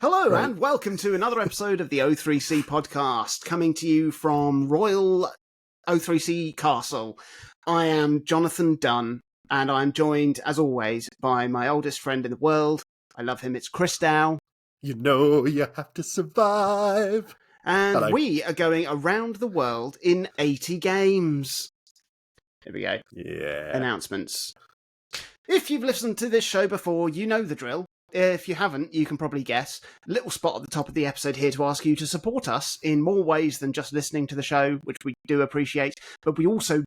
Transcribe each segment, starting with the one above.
Hello Right. and welcome to another episode of the O3C podcast, coming to you from Royal O3C Castle. I am Jonathan Dunn, and I'm joined, as always, by my oldest friend in the world. I love him, it's Chris Dow. You know you have to survive. And Hello. we are going around the world in 80 games. Here we go. Yeah. Announcements. If you've listened to this show before, you know the drill. If you haven't, you can probably guess. Little spot at the top of the episode here to ask you to support us in more ways than just listening to the show, which we do appreciate. But we also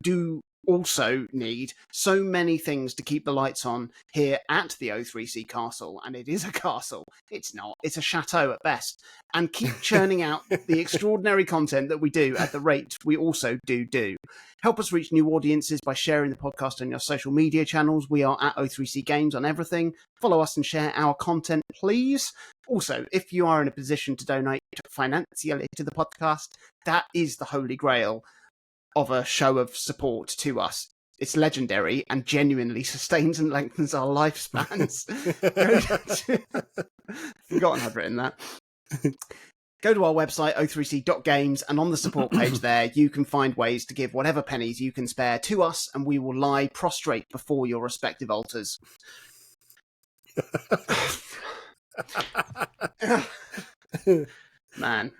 need so many things to keep the lights on here at the O3C Castle. And it is a castle. It's not. It's a chateau at best. And keep churning out the extraordinary content that we do at the rate we also do. Help us reach new audiences by sharing the podcast on your social media channels. We are at O3C Games on everything. Follow us and share our content, please. Also, if you are in a position to donate financially to the podcast, that is the holy grail of a show of support to us. It's legendary and genuinely sustains and lengthens our lifespans. Forgotten I'd written that. Go to our website, o3c.games, and on the support page there, you can find ways to give whatever pennies you can spare to us, and we will lie prostrate before your respective altars. Man.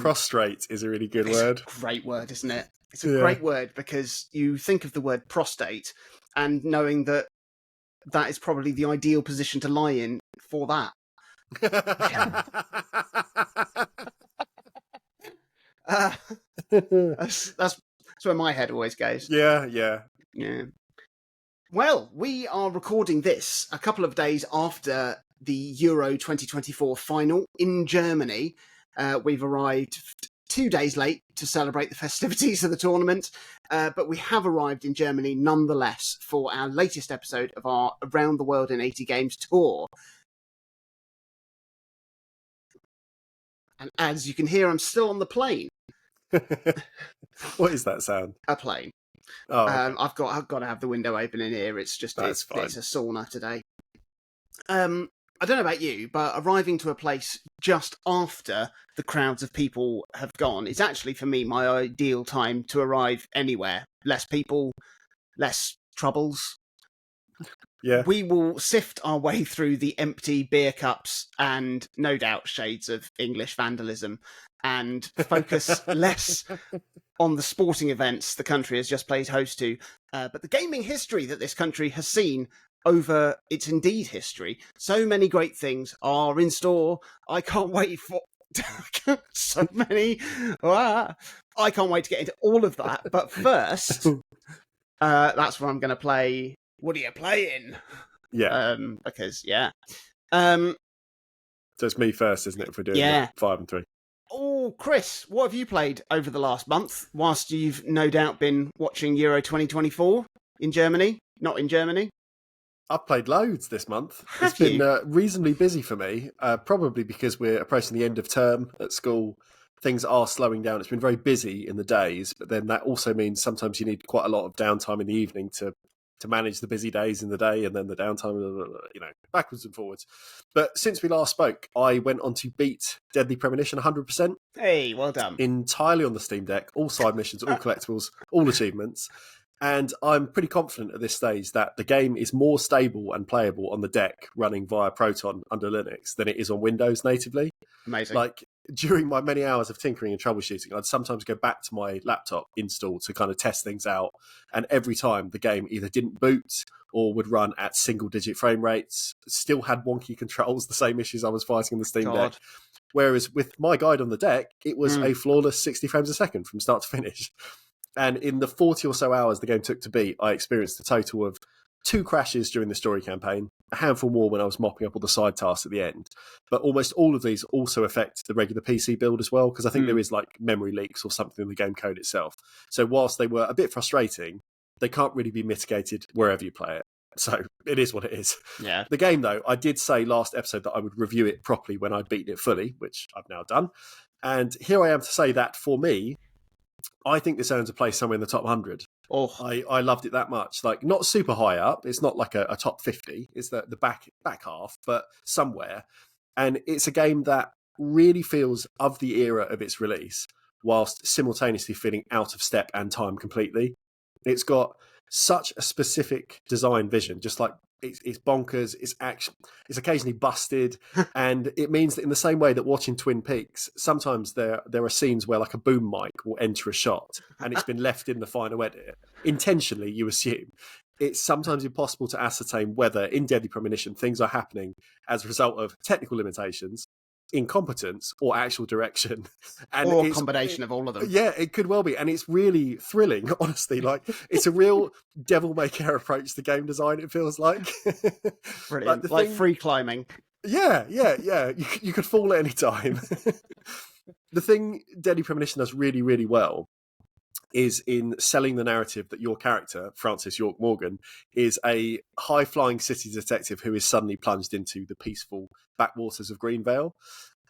Prostrate is a really good word. It's a great word, isn't it? It's a great word because you think of the word prostate and knowing that that is probably the ideal position to lie in for that. That's where my head always goes. Yeah. Well, we are recording this a couple of days after the Euro 2024 final in Germany. We've arrived 2 days late to celebrate the festivities of the tournament, but we have arrived in Germany nonetheless for our latest episode of our Around the World in 80 Games tour. And as you can hear, I'm still on the plane. What is that sound? A plane. Oh, okay. I've got to have the window open in here. It's just it's a sauna today. I don't know about you, but arriving to a place just after the crowds of people have gone is actually for me my ideal time to arrive anywhere. Less people, less troubles. Yeah. We will sift our way through the empty beer cups and no doubt shades of English vandalism and focus less on the sporting events the country has just played host to, but the gaming history that this country has seen over its indeed history. So many great things are in store. I can't wait for so many. I can't wait to get into all of that. But first, that's where I'm going to play. What are you playing? Yeah. Because, yeah. So it's me first, isn't it, if we're doing 5 and 3? Oh, Chris, what have you played over the last month, whilst you've no doubt been watching Euro 2024 in Germany? Not in Germany? I've played loads this month. Have It's been reasonably busy for me, probably because we're approaching the end of term at school. Things are slowing down. It's been very busy in the days, but then that also means sometimes you need quite a lot of downtime in the evening to manage the busy days in the day and then the downtime, backwards and forwards. But since we last spoke, I went on to beat Deadly Premonition 100%. Hey, well done. Entirely on the Steam Deck, all side missions, all collectibles, all achievements. And I'm pretty confident at this stage that the game is more stable and playable on the deck running via Proton under Linux than it is on Windows natively. Amazing. Like, during my many hours of tinkering and troubleshooting, I'd sometimes go back to my laptop install to kind of test things out. And every time the game either didn't boot or would run at single-digit frame rates, still had wonky controls, the same issues I was fighting on the Steam Deck. Whereas with my guide on the deck, it was a flawless 60 frames a second from start to finish. And in the 40 or so hours the game took to beat, I experienced a total of 2 crashes during the story campaign, a handful more when I was mopping up all the side tasks at the end. But almost all of these also affect the regular PC build as well, because I think there is like memory leaks or something in the game code itself. So whilst they were a bit frustrating, they can't really be mitigated wherever you play it. So it is what it is. Yeah. The game, though, I did say last episode that I would review it properly when I'd beaten it fully, which I've now done. And here I am to say that for me, I think this earns a place somewhere in the top 100. Oh, I loved it that much. Like, not super high up. It's not like a top 50. It's the back half, but somewhere. And it's a game that really feels of the era of its release, whilst simultaneously feeling out of step and time completely. It's got such a specific design vision, just like it's bonkers, it's occasionally busted, and it means that in the same way that watching Twin Peaks, sometimes there are scenes where like a boom mic will enter a shot and it's been left in the final edit, intentionally, you assume. It's sometimes impossible to ascertain whether in Deadly Premonition things are happening as a result of technical limitations, incompetence, or actual direction, and or a combination of all of them. Yeah, it could well be, and it's really thrilling, honestly. Like, it's a real devil may care approach to game design, it feels like. Brilliant. Like free climbing. Yeah. You could fall at any time. The thing Deadly Premonition does really, really well is in selling the narrative that your character, Francis York Morgan, is a high-flying city detective who is suddenly plunged into the peaceful backwaters of Greenvale.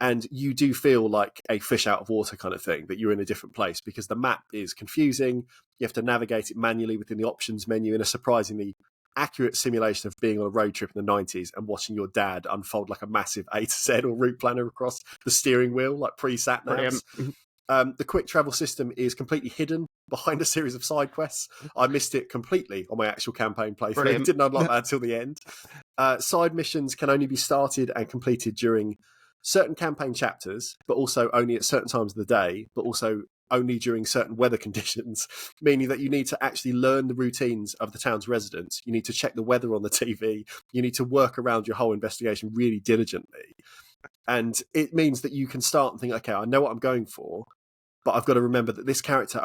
And you do feel like a fish out of water kind of thing, that you're in a different place because the map is confusing. You have to navigate it manually within the options menu in a surprisingly accurate simulation of being on a road trip in the 90s and watching your dad unfold like a massive A to Z or route planner across the steering wheel, like pre-sat navs. The quick travel system is completely hidden behind a series of side quests. I missed it completely on my actual campaign playthrough. Didn't unlock that until the end. Side missions can only be started and completed during certain campaign chapters, but also only at certain times of the day, but also only during certain weather conditions, meaning that you need to actually learn the routines of the town's residents. You need to check the weather on the TV. You need to work around your whole investigation really diligently. And it means that you can start and think, okay, I know what I'm going for, but I've got to remember that this character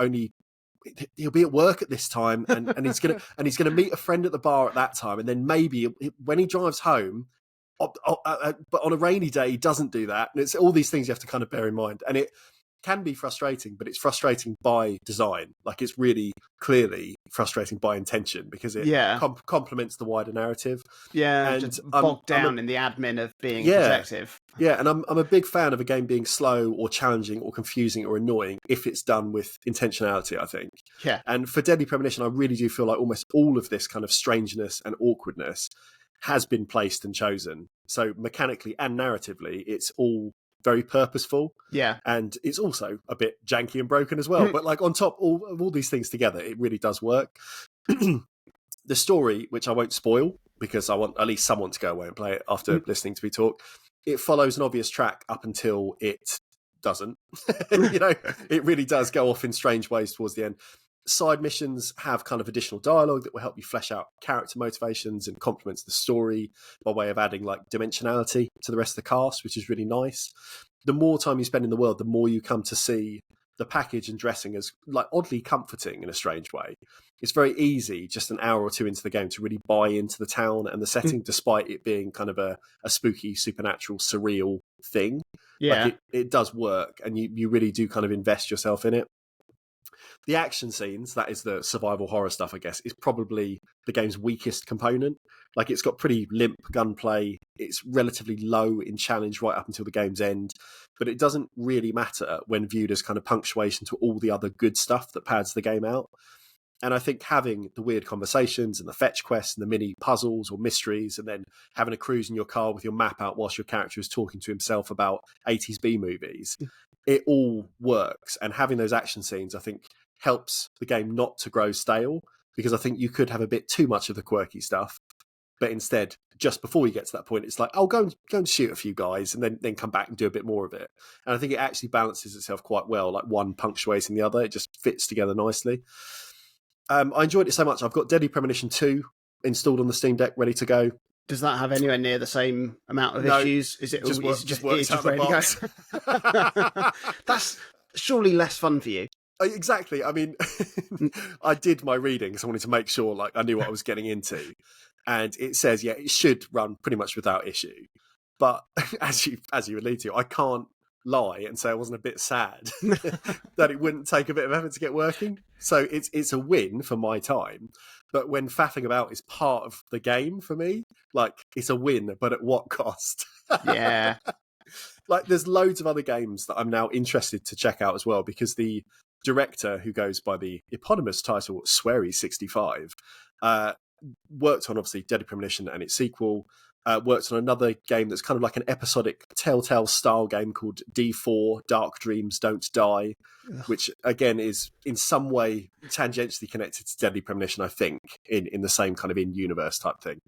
he'll be at work at this time, and he's gonna meet a friend at the bar at that time, and then maybe when he drives home, but on a rainy day he doesn't do that. And it's all these things you have to kind of bear in mind, and it can be frustrating, but it's frustrating by design. Like, it's really clearly frustrating by intention because it complements the wider narrative. Yeah, and just bogged down in the admin of being a detective. Yeah, and I'm a big fan of a game being slow or challenging or confusing or annoying if it's done with intentionality, I think. Yeah. And for Deadly Premonition, I really do feel like almost all of this kind of strangeness and awkwardness has been placed and chosen. So mechanically and narratively, it's all very purposeful. Yeah. And it's also a bit janky and broken as well. But like on top of all these things together, it really does work. The story, which I won't spoil because I want at least someone to go away and play it after listening to me talk, it follows an obvious track up until it doesn't. It really does go off in strange ways towards the end. Side missions have kind of additional dialogue that will help you flesh out character motivations and complements the story by way of adding like dimensionality to the rest of the cast, which is really nice. The more time you spend in the world, the more you come to see the package and dressing as like oddly comforting in a strange way. It's very easy just an hour or two into the game to really buy into the town and the setting, despite it being kind of a spooky, supernatural, surreal thing. Yeah. Like it does work, and you really do kind of invest yourself in it. The action scenes, that is the survival horror stuff, I guess, is probably the game's weakest component. Like, it's got pretty limp gunplay. It's relatively low in challenge right up until the game's end. But it doesn't really matter when viewed as kind of punctuation to all the other good stuff that pads the game out. And I think having the weird conversations and the fetch quests and the mini puzzles or mysteries, and then having a cruise in your car with your map out whilst your character is talking to himself about 80s B movies, it all works. And having those action scenes, I think, helps the game not to grow stale, because I think you could have a bit too much of the quirky stuff. But instead, just before you get to that point, it's like, oh, go and shoot a few guys and then come back and do a bit more of it. And I think it actually balances itself quite well, like one punctuating the other. It just fits together nicely. I enjoyed it so much. I've got Deadly Premonition 2 installed on the Steam Deck, ready to go. Does that have anywhere near the same amount of issues? Is it just works out the box? That's surely less fun for you. Exactly. I mean, I did my reading because I wanted to make sure like I knew what I was getting into. And it says, yeah, it should run pretty much without issue. But as you allude to, I can't lie and say I wasn't a bit sad that it wouldn't take a bit of effort to get working. So it's a win for my time. But when faffing about is part of the game for me, like, it's a win, but at what cost? Yeah. Like, there's loads of other games that I'm now interested to check out as well, because the director, who goes by the eponymous title Swery65, worked on, obviously, Deadly Premonition and its sequel, worked on another game that's kind of like an episodic Telltale style game called D4 Dark Dreams Don't Die, which again is in some way tangentially connected to Deadly Premonition, I think, in the same kind of in-universe type thing.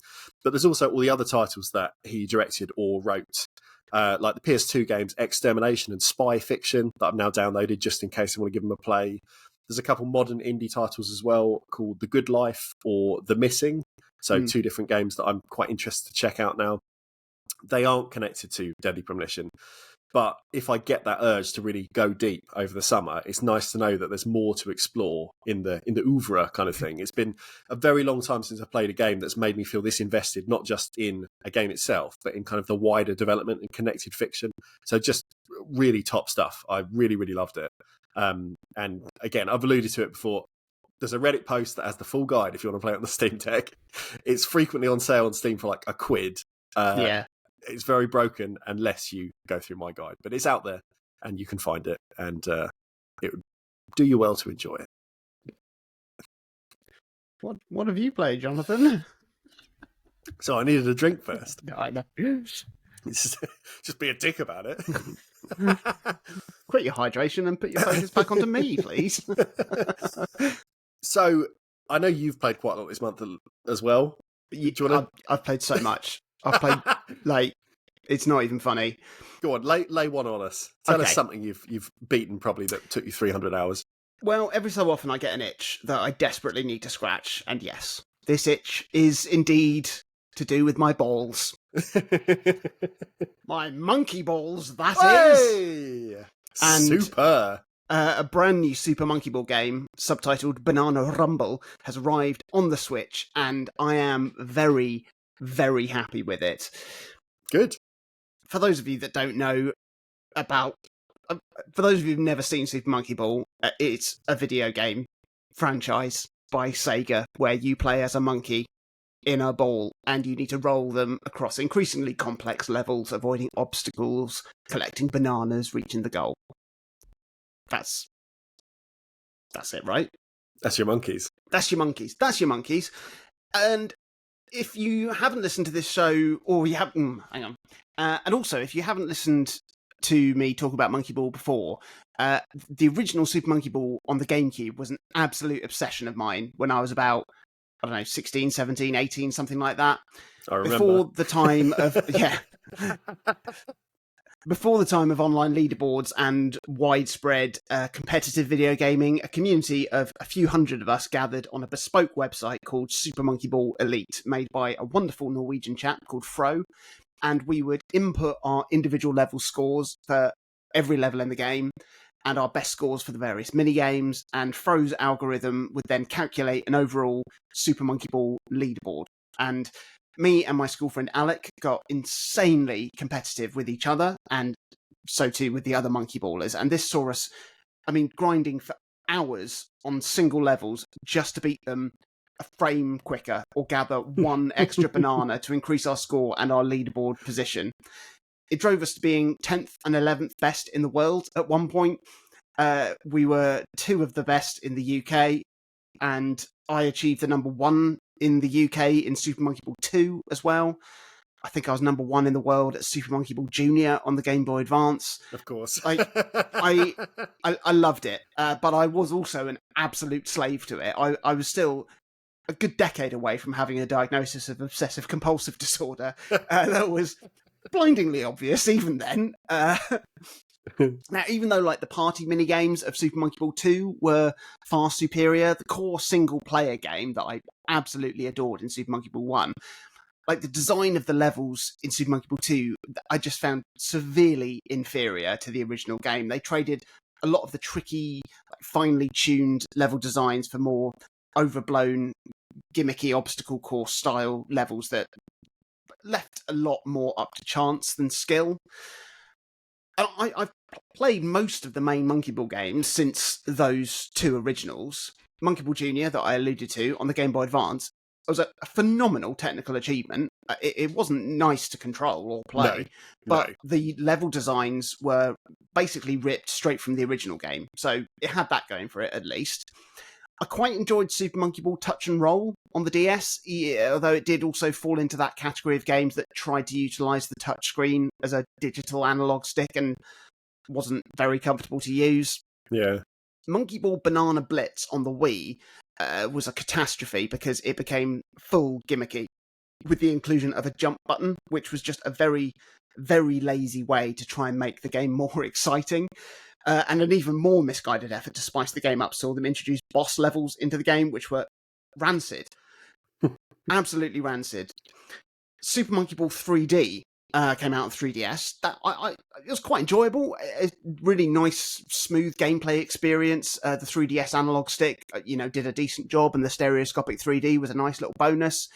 But there's also all the other titles that he directed or wrote, like the PS2 games Extermination and Spy Fiction that I've now downloaded just in case I want to give them a play. There's a couple modern indie titles as well called The Good Life or The Missing. So 2 different games that I'm quite interested to check out now. They aren't connected to Deadly Premonition. But if I get that urge to really go deep over the summer, it's nice to know that there's more to explore in the oeuvre kind of thing. It's been a very long time since I played a game that's made me feel this invested, not just in a game itself, but in kind of the wider development and connected fiction. So just really top stuff. I really, really loved it. And again, I've alluded to it before. There's a Reddit post that has the full guide if you want to play it on the Steam Deck. It's frequently on sale on Steam for like £1. Yeah. It's very broken unless you go through my guide, but it's out there and you can find it, and it would do you well to enjoy it. What have you played, Jonathan? So I needed a drink first. I know. Just be a dick about it. Quit your hydration and put your focus back onto me, please. So I know you've played quite a lot this month as well. I've played so much. I've played like it's not even funny. Go on, lay one on us. Tell us something you've beaten probably that took you 300 hours. Well, every so often I get an itch that I desperately need to scratch, and yes, this itch is indeed to do with my balls. My monkey balls, that is. And super. A brand new Super Monkey Ball game, subtitled Banana Rumble, has arrived on the Switch, and I am very, very happy with it. Good. For those of you that don't know about... for those of you who've never seen Super Monkey Ball, it's a video game franchise by Sega, where you play as a monkey in a ball, and you need to roll them across increasingly complex levels, avoiding obstacles, collecting bananas, reaching the goal. That's it, right? That's your monkeys. That's your monkeys. That's your monkeys. And if you haven't listened to this show, or you haven't... hang on. And also, if you haven't listened to me talk about Monkey Ball before, the original Super Monkey Ball on the GameCube was an absolute obsession of mine when I was about, I don't know, 16, 17, 18, something like that. I remember. Before the time of... yeah. Before the time of online leaderboards and widespread competitive video gaming, a community of a few hundred of us gathered on a bespoke website called Super Monkey Ball Elite, made by a wonderful Norwegian chap called Fro, and we would input our individual level scores for every level in the game, and our best scores for the various minigames, and Fro's algorithm would then calculate an overall Super Monkey Ball leaderboard. And me and my school friend Alec got insanely competitive with each other, and so too with the other monkey ballers. And this saw us, grinding for hours on single levels just to beat them a frame quicker or gather one extra banana to increase our score and our leaderboard position. It drove us to being 10th and 11th best in the world at one point. We were 2 of the best in the UK, and I achieved the number 1 in the UK in Super Monkey Ball 2 as well. I think I was number 1 in the world at Super Monkey Ball Junior on the Game Boy Advance. Of course. I loved it, but I was also an absolute slave to it. I was still a good decade away from having a diagnosis of obsessive compulsive disorder. That was blindingly obvious even then. Now, even though the party minigames of Super Monkey Ball 2 were far superior, the core single-player game that I absolutely adored in Super Monkey Ball 1, the design of the levels in Super Monkey Ball 2, I just found severely inferior to the original game. They traded a lot of the tricky, finely tuned level designs for more overblown, gimmicky obstacle course style levels that left a lot more up to chance than skill. I've played most of the main Monkey Ball games since those 2 originals. Monkey Ball Junior, that I alluded to, on the Game Boy Advance, was a phenomenal technical achievement. It wasn't nice to control or play, but the level designs were basically ripped straight from the original game. So it had that going for it, at least. I quite enjoyed Super Monkey Ball Touch and Roll on the DS, although it did also fall into that category of games that tried to utilise the touchscreen as a digital analog stick and wasn't very comfortable to use. Yeah. Monkey Ball Banana Blitz on the Wii was a catastrophe because it became full gimmicky with the inclusion of a jump button, which was just a very, very lazy way to try and make the game more exciting. And an even more misguided effort to spice the game up saw them introduce boss levels into the game, which were rancid. Absolutely rancid. Super Monkey Ball 3D came out on 3DS. It was quite enjoyable. A really nice, smooth gameplay experience. The 3DS analog stick, did a decent job, and the stereoscopic 3D was a nice little bonus.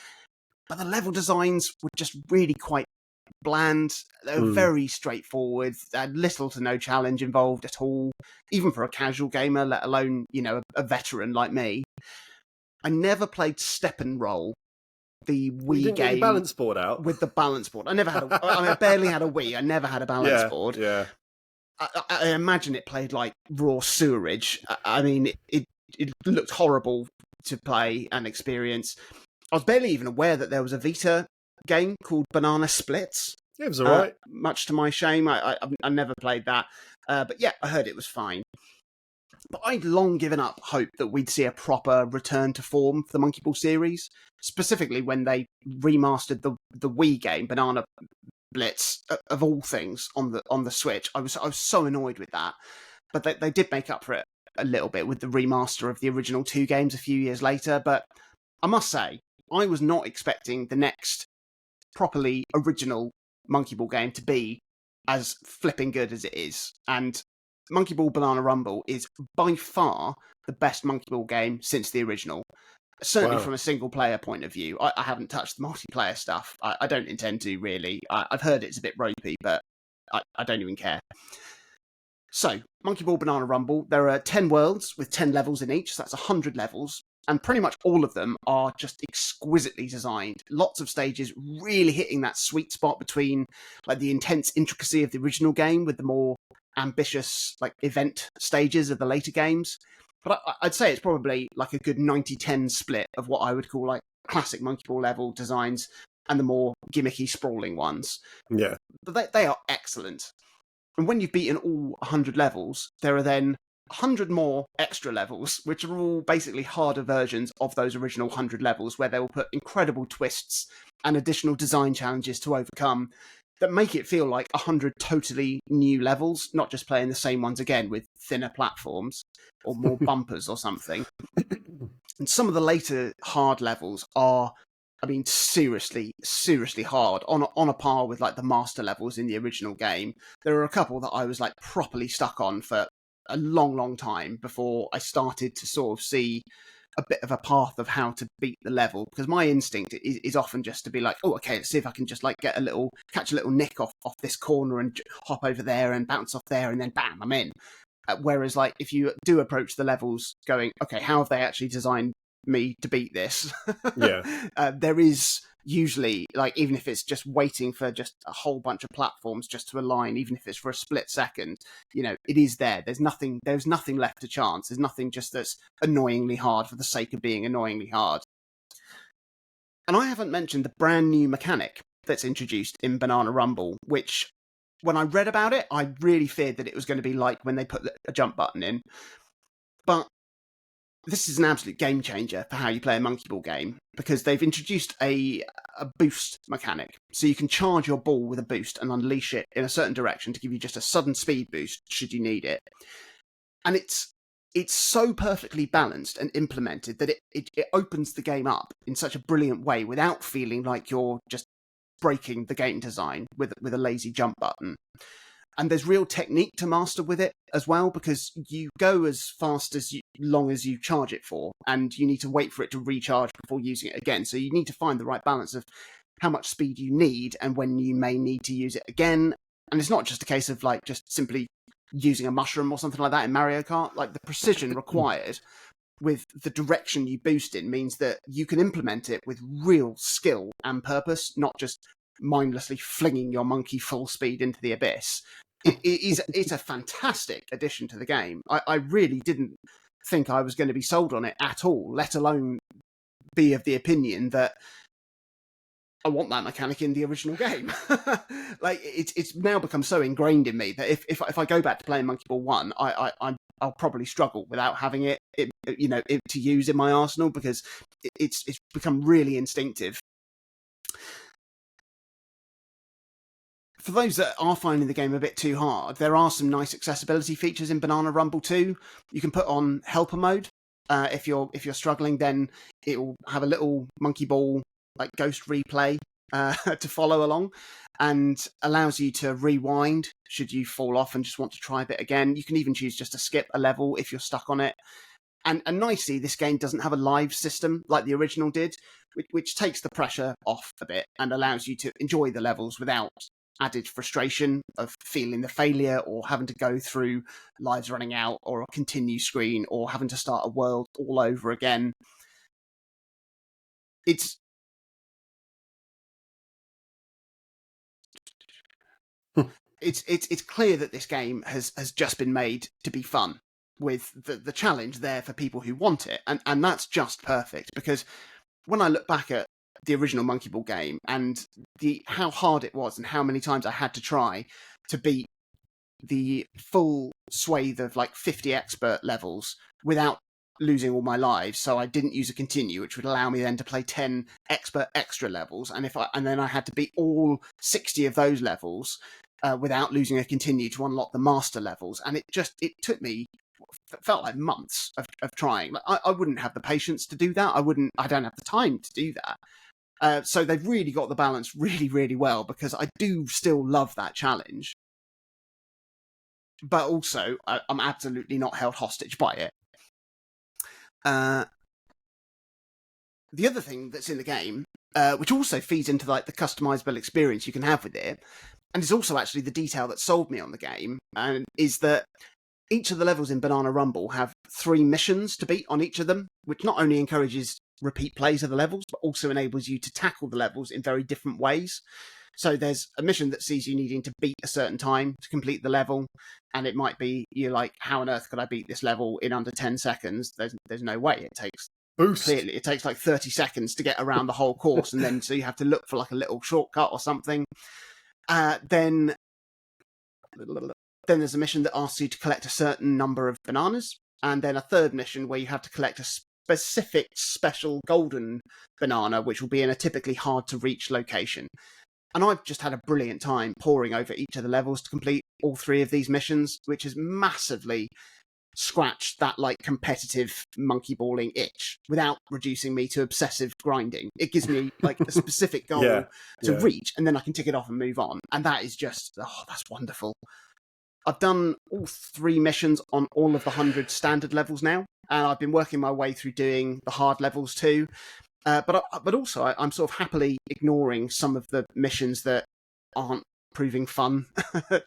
But the level designs were just really quite bland. They were very straightforward. They had little to no challenge involved at all, even for a casual gamer, let alone, a veteran like me. I never played Step and Roll, the Wii game. Get your balance board out? With the balance board. I barely had a Wii. I never had a balance board. Yeah. I imagine it played like raw sewerage. I mean, it looked horrible to play and experience. I was barely even aware that there was a Vita game called Banana Splits. Yeah, it was all right. Much to my shame, I never played that. But yeah, I heard it was fine. But I'd long given up hope that we'd see a proper return to form for the Monkey Ball series, specifically when they remastered the Wii game, Banana Blitz, of all things, on the Switch. I was so annoyed with that. But they did make up for it a little bit with the remaster of the original 2 games a few years later. But I must say, I was not expecting the next properly original Monkey Ball game to be as flipping good as it is. And Monkey Ball Banana Rumble is by far the best Monkey Ball game since the original. Certainly from a single player point of view. I haven't touched the multiplayer stuff. I don't intend to, really. I've heard it's a bit ropey, but I don't even care. So, Monkey Ball Banana Rumble, there are 10 worlds with 10 levels in each, so that's 100 levels. And pretty much all of them are just exquisitely designed. Lots of stages really hitting that sweet spot between like the intense intricacy of the original game with the more ambitious like event stages of the later games. But I'd say it's probably like a good 90-10 split of what I would call like classic Monkey Ball level designs and the more gimmicky, sprawling ones. Yeah. But they are excellent. And when you've beaten all 100 levels, there are then 100 more extra levels, which are all basically harder versions of those original 100 levels, where they will put incredible twists and additional design challenges to overcome that make it feel like 100 totally new levels, not just playing the same ones again with thinner platforms or more bumpers or something. And some of the later hard levels are, I mean, seriously hard, on a par with like the master levels in the original game. There are a couple that I was like properly stuck on for a long time before I started to sort of see a bit of a path of how to beat the level, because my instinct is often just to be like, oh, okay, let's see if I can just like catch a little nick off this corner and hop over there and bounce off there and then bam, I'm in. Whereas like if you do approach the levels going, okay, how have they actually designed me to beat this? There is usually, like, even if it's just waiting for just a whole bunch of platforms just to align, even if it's for a split second, it is there. There's nothing left to chance. There's nothing just that's annoyingly hard for the sake of being annoyingly hard. And I haven't mentioned the brand new mechanic that's introduced in Banana Rumble, which when I read about it, I really feared that it was going to be like when they put a jump button in. But this is an absolute game changer for how you play a Monkey Ball game, because they've introduced a boost mechanic. So you can charge your ball with a boost and unleash it in a certain direction to give you just a sudden speed boost should you need it. And it's so perfectly balanced and implemented that it opens the game up in such a brilliant way without feeling like you're just breaking the game design with a lazy jump button. And there's real technique to master with it as well, because you go as fast as long as you charge it for, and you need to wait for it to recharge before using it again. So you need to find the right balance of how much speed you need and when you may need to use it again. And it's not just a case of like just simply using a mushroom or something like that in Mario Kart. Like the precision required with the direction you boost in means that you can implement it with real skill and purpose, not just mindlessly flinging your monkey full speed into the abyss. It's a fantastic addition to the game. I really didn't think I was going to be sold on it at all, let alone be of the opinion that I want that mechanic in the original game. Like it's now become so ingrained in me that if I go back to playing Monkey Ball 1, I'll probably struggle without having it to use in my arsenal, because it's become really instinctive. For those that are finding the game a bit too hard, there are some nice accessibility features in Banana Rumble 2. You can put on helper mode. If you're struggling, then it will have a little Monkey Ball like ghost replay to follow along, and allows you to rewind should you fall off and just want to try a bit again. You can even choose just to skip a level if you're stuck on it. And nicely, this game doesn't have a live system like the original did, which takes the pressure off a bit and allows you to enjoy the levels without added frustration of feeling the failure or having to go through lives running out or a continue screen or having to start a world all over again. It's clear that this game has just been made to be fun, with the challenge there for people who want it, and that's just perfect, because when I look back at the original Monkey Ball game and how hard it was and how many times I had to try to beat the full swathe of like 50 expert levels without losing all my lives, so I didn't use a continue, which would allow me then to play 10 expert extra levels, and then I had to beat all 60 of those levels without losing a continue to unlock the master levels. And it took me, felt like months of trying. I wouldn't have the patience to do that. I don't have the time to do that. So they've really got the balance really, really well, because I do still love that challenge. But also, I'm absolutely not held hostage by it. The other thing that's in the game, which also feeds into like the customizable experience you can have with it, and is also actually the detail that sold me on the game, and is that each of the levels in Banana Rumble have 3 missions to beat on each of them, which not only encourages repeat plays of the levels, but also enables you to tackle the levels in very different ways. So there's a mission that sees you needing to beat a certain time to complete the level, and it might be, you're like, how on earth could I beat this level in under 10 seconds? There's no way. It takes clearly it takes like 30 seconds to get around the whole course, and then so you have to look for like a little shortcut or something. Then there's a mission that asks you to collect a certain number of bananas, and then a third mission where you have to collect a specific special golden banana, which will be in a typically hard to reach location. And I've just had a brilliant time poring over each of the levels to complete all 3 of these missions, which has massively scratched that like competitive monkey balling itch without reducing me to obsessive grinding. It gives me like a specific goal to reach, and then I can tick it off and move on. And that is just, that's wonderful. I've done all 3 missions on all of the 100 standard levels now, and I've been working my way through doing the hard levels too. But also, I'm sort of happily ignoring some of the missions that aren't proving fun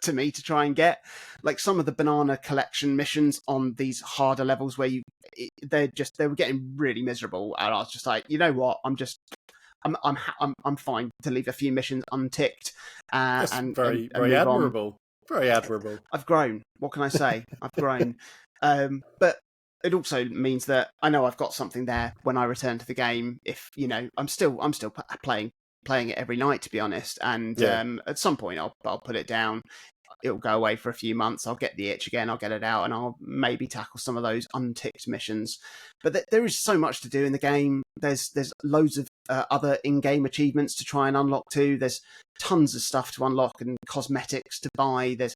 to me to try and get. Like some of the banana collection missions on these harder levels where they were getting really miserable, and I was just like, you know what, I'm fine to leave a few missions unticked. That's and very move admirable. On. Very admirable. I've grown. What can I say? I've grown. But it also means that I know I've got something there when I return to the game. If I'm still playing it every night, to be honest. And at some point, I'll put it down. It'll go away for a few months. I'll get the itch again. I'll get it out, and I'll maybe tackle some of those unticked missions. But there is so much to do in the game. There's loads of other in-game achievements to try and unlock too. There's tons of stuff to unlock and cosmetics to buy. There's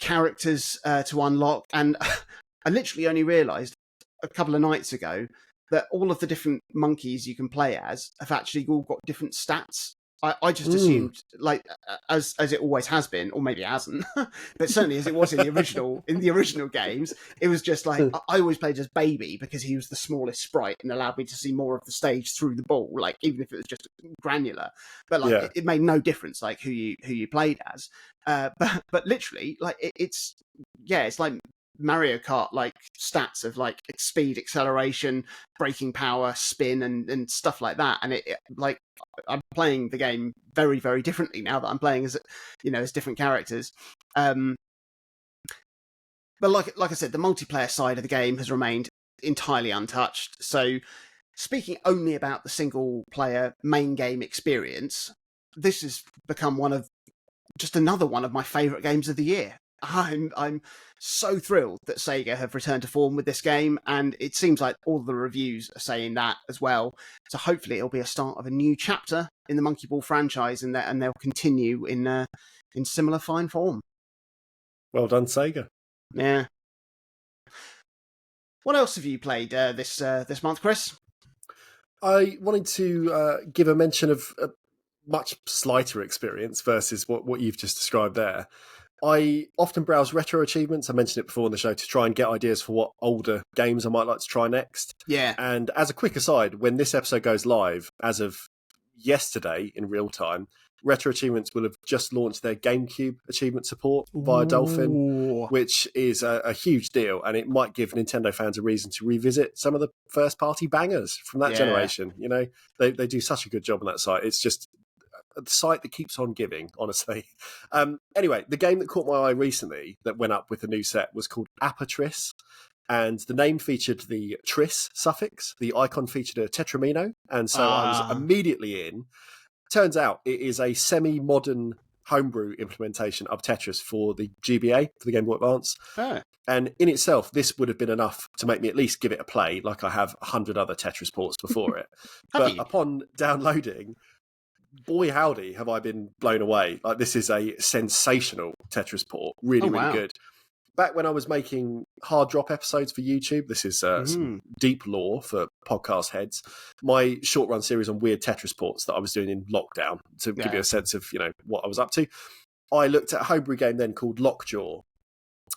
characters to unlock, and I literally only realised a couple of nights ago that all of the different monkeys you can play as have actually all got different stats. I just assumed, like, as it always has been, or maybe it hasn't, but certainly as it was in the original games, it was just like, I always played as Baby because he was the smallest sprite and allowed me to see more of the stage through the ball, like even if it was just granular. But like it made no difference, like who you played as. But literally, like it's like Mario Kart like stats of like speed, acceleration, braking power, spin, and stuff like that. And it like I'm playing the game very, very differently now that I'm playing as different characters. But like I said, the multiplayer side of the game has remained entirely untouched. So, speaking only about the single player main game experience, this has become another one of my favourite games of the year. I'm so thrilled that Sega have returned to form with this game, and it seems like all the reviews are saying that as well. So hopefully it'll be a start of a new chapter in the Monkey Ball franchise, and they'll continue in similar fine form. Well done, Sega. Yeah. What else have you played this month, Chris? I wanted to give a mention of a much slighter experience versus what you've just described there. I often browse retro achievements, I mentioned it before on the show, to try and get ideas for what older games I might like to try next. Yeah. And as a quick aside, when this episode goes live, as of yesterday in real time, Retro Achievements will have just launched their GameCube achievement support via Dolphin, which is a huge deal, and it might give Nintendo fans a reason to revisit some of the first-party bangers from that generation. You know, they do such a good job on that site. It's just the site that keeps on giving, honestly. Anyway, the game that caught my eye recently that went up with the new set was called APOTRIS, and the name featured the tris suffix. The icon featured a tetramino, and so I was immediately in. Turns out it is a semi-modern homebrew implementation of Tetris for the GBA, for the Game Boy Advance. And in itself, this would have been enough to make me at least give it a play, like I have 100 other Tetris ports before it. But upon downloading, boy howdy, have I been blown away. Like, this is a sensational Tetris port. Really good. Back when I was making hard drop episodes for YouTube, this is some deep lore for podcast heads, my short run series on weird Tetris ports that I was doing in lockdown to give you a sense of, you know, what I was up to. I looked at a homebrew game then called Lockjaw,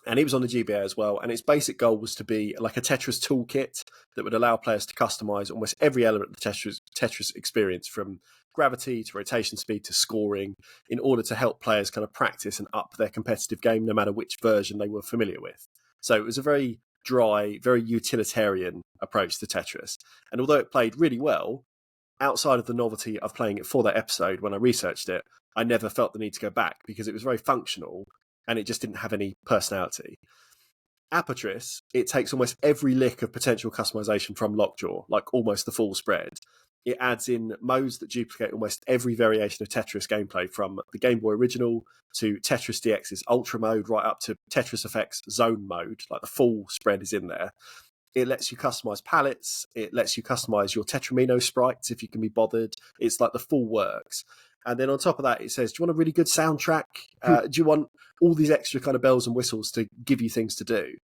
and it was on the GBA as well. And its basic goal was to be like a Tetris toolkit that would allow players to customize almost every element of the Tetris experience, from gravity to rotation speed to scoring, in order to help players kind of practice and up their competitive game, no matter which version they were familiar with. So it was a very dry, very utilitarian approach to Tetris. And although it played really well, outside of the novelty of playing it for that episode, when I researched it, I never felt the need to go back because it was very functional and it just didn't have any personality. APOTRIS, it takes almost every lick of potential customization from Lockjaw, like almost the full spread. It adds in modes that duplicate almost every variation of Tetris gameplay, from the Game Boy original to Tetris DX's Ultra mode, right up to Tetris Effects Zone mode. Like, the full spread is in there. It lets you customize palettes. It lets you customize your Tetramino sprites if you can be bothered. It's like the full works. And then on top of that, it says, do you want a really good soundtrack? Do you want all these extra kind of bells and whistles to give you things to do?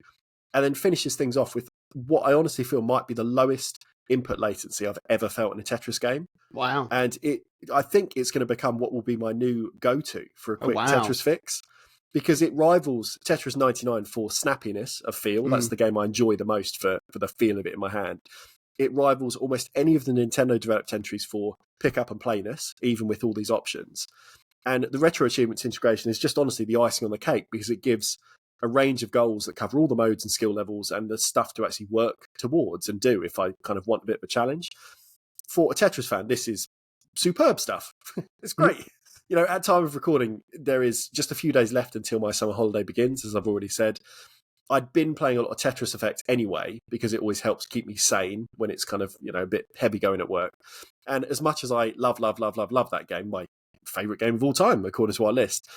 And then finishes things off with what I honestly feel might be the lowest input latency I've ever felt in a Tetris game. Wow. And I think it's going to become what will be my new go-to for a quick Tetris fix, because it rivals Tetris 99 for snappiness of feel. That's the game I enjoy the most for the feel of it in my hand. It rivals almost any of the Nintendo developed entries for pick up and playness, even with all these options. And the Retro Achievements integration is just honestly the icing on the cake, because it gives a range of goals that cover all the modes and skill levels and the stuff to actually work towards and do if I kind of want a bit of a challenge. For a Tetris fan, this is superb stuff. It's great. You know, at time of recording, there is just a few days left until my summer holiday begins, as I've already said. I'd been playing a lot of Tetris Effect anyway, because it always helps keep me sane when it's kind of, you know, a bit heavy going at work. And as much as I love that game, my favourite game of all time, according to our list,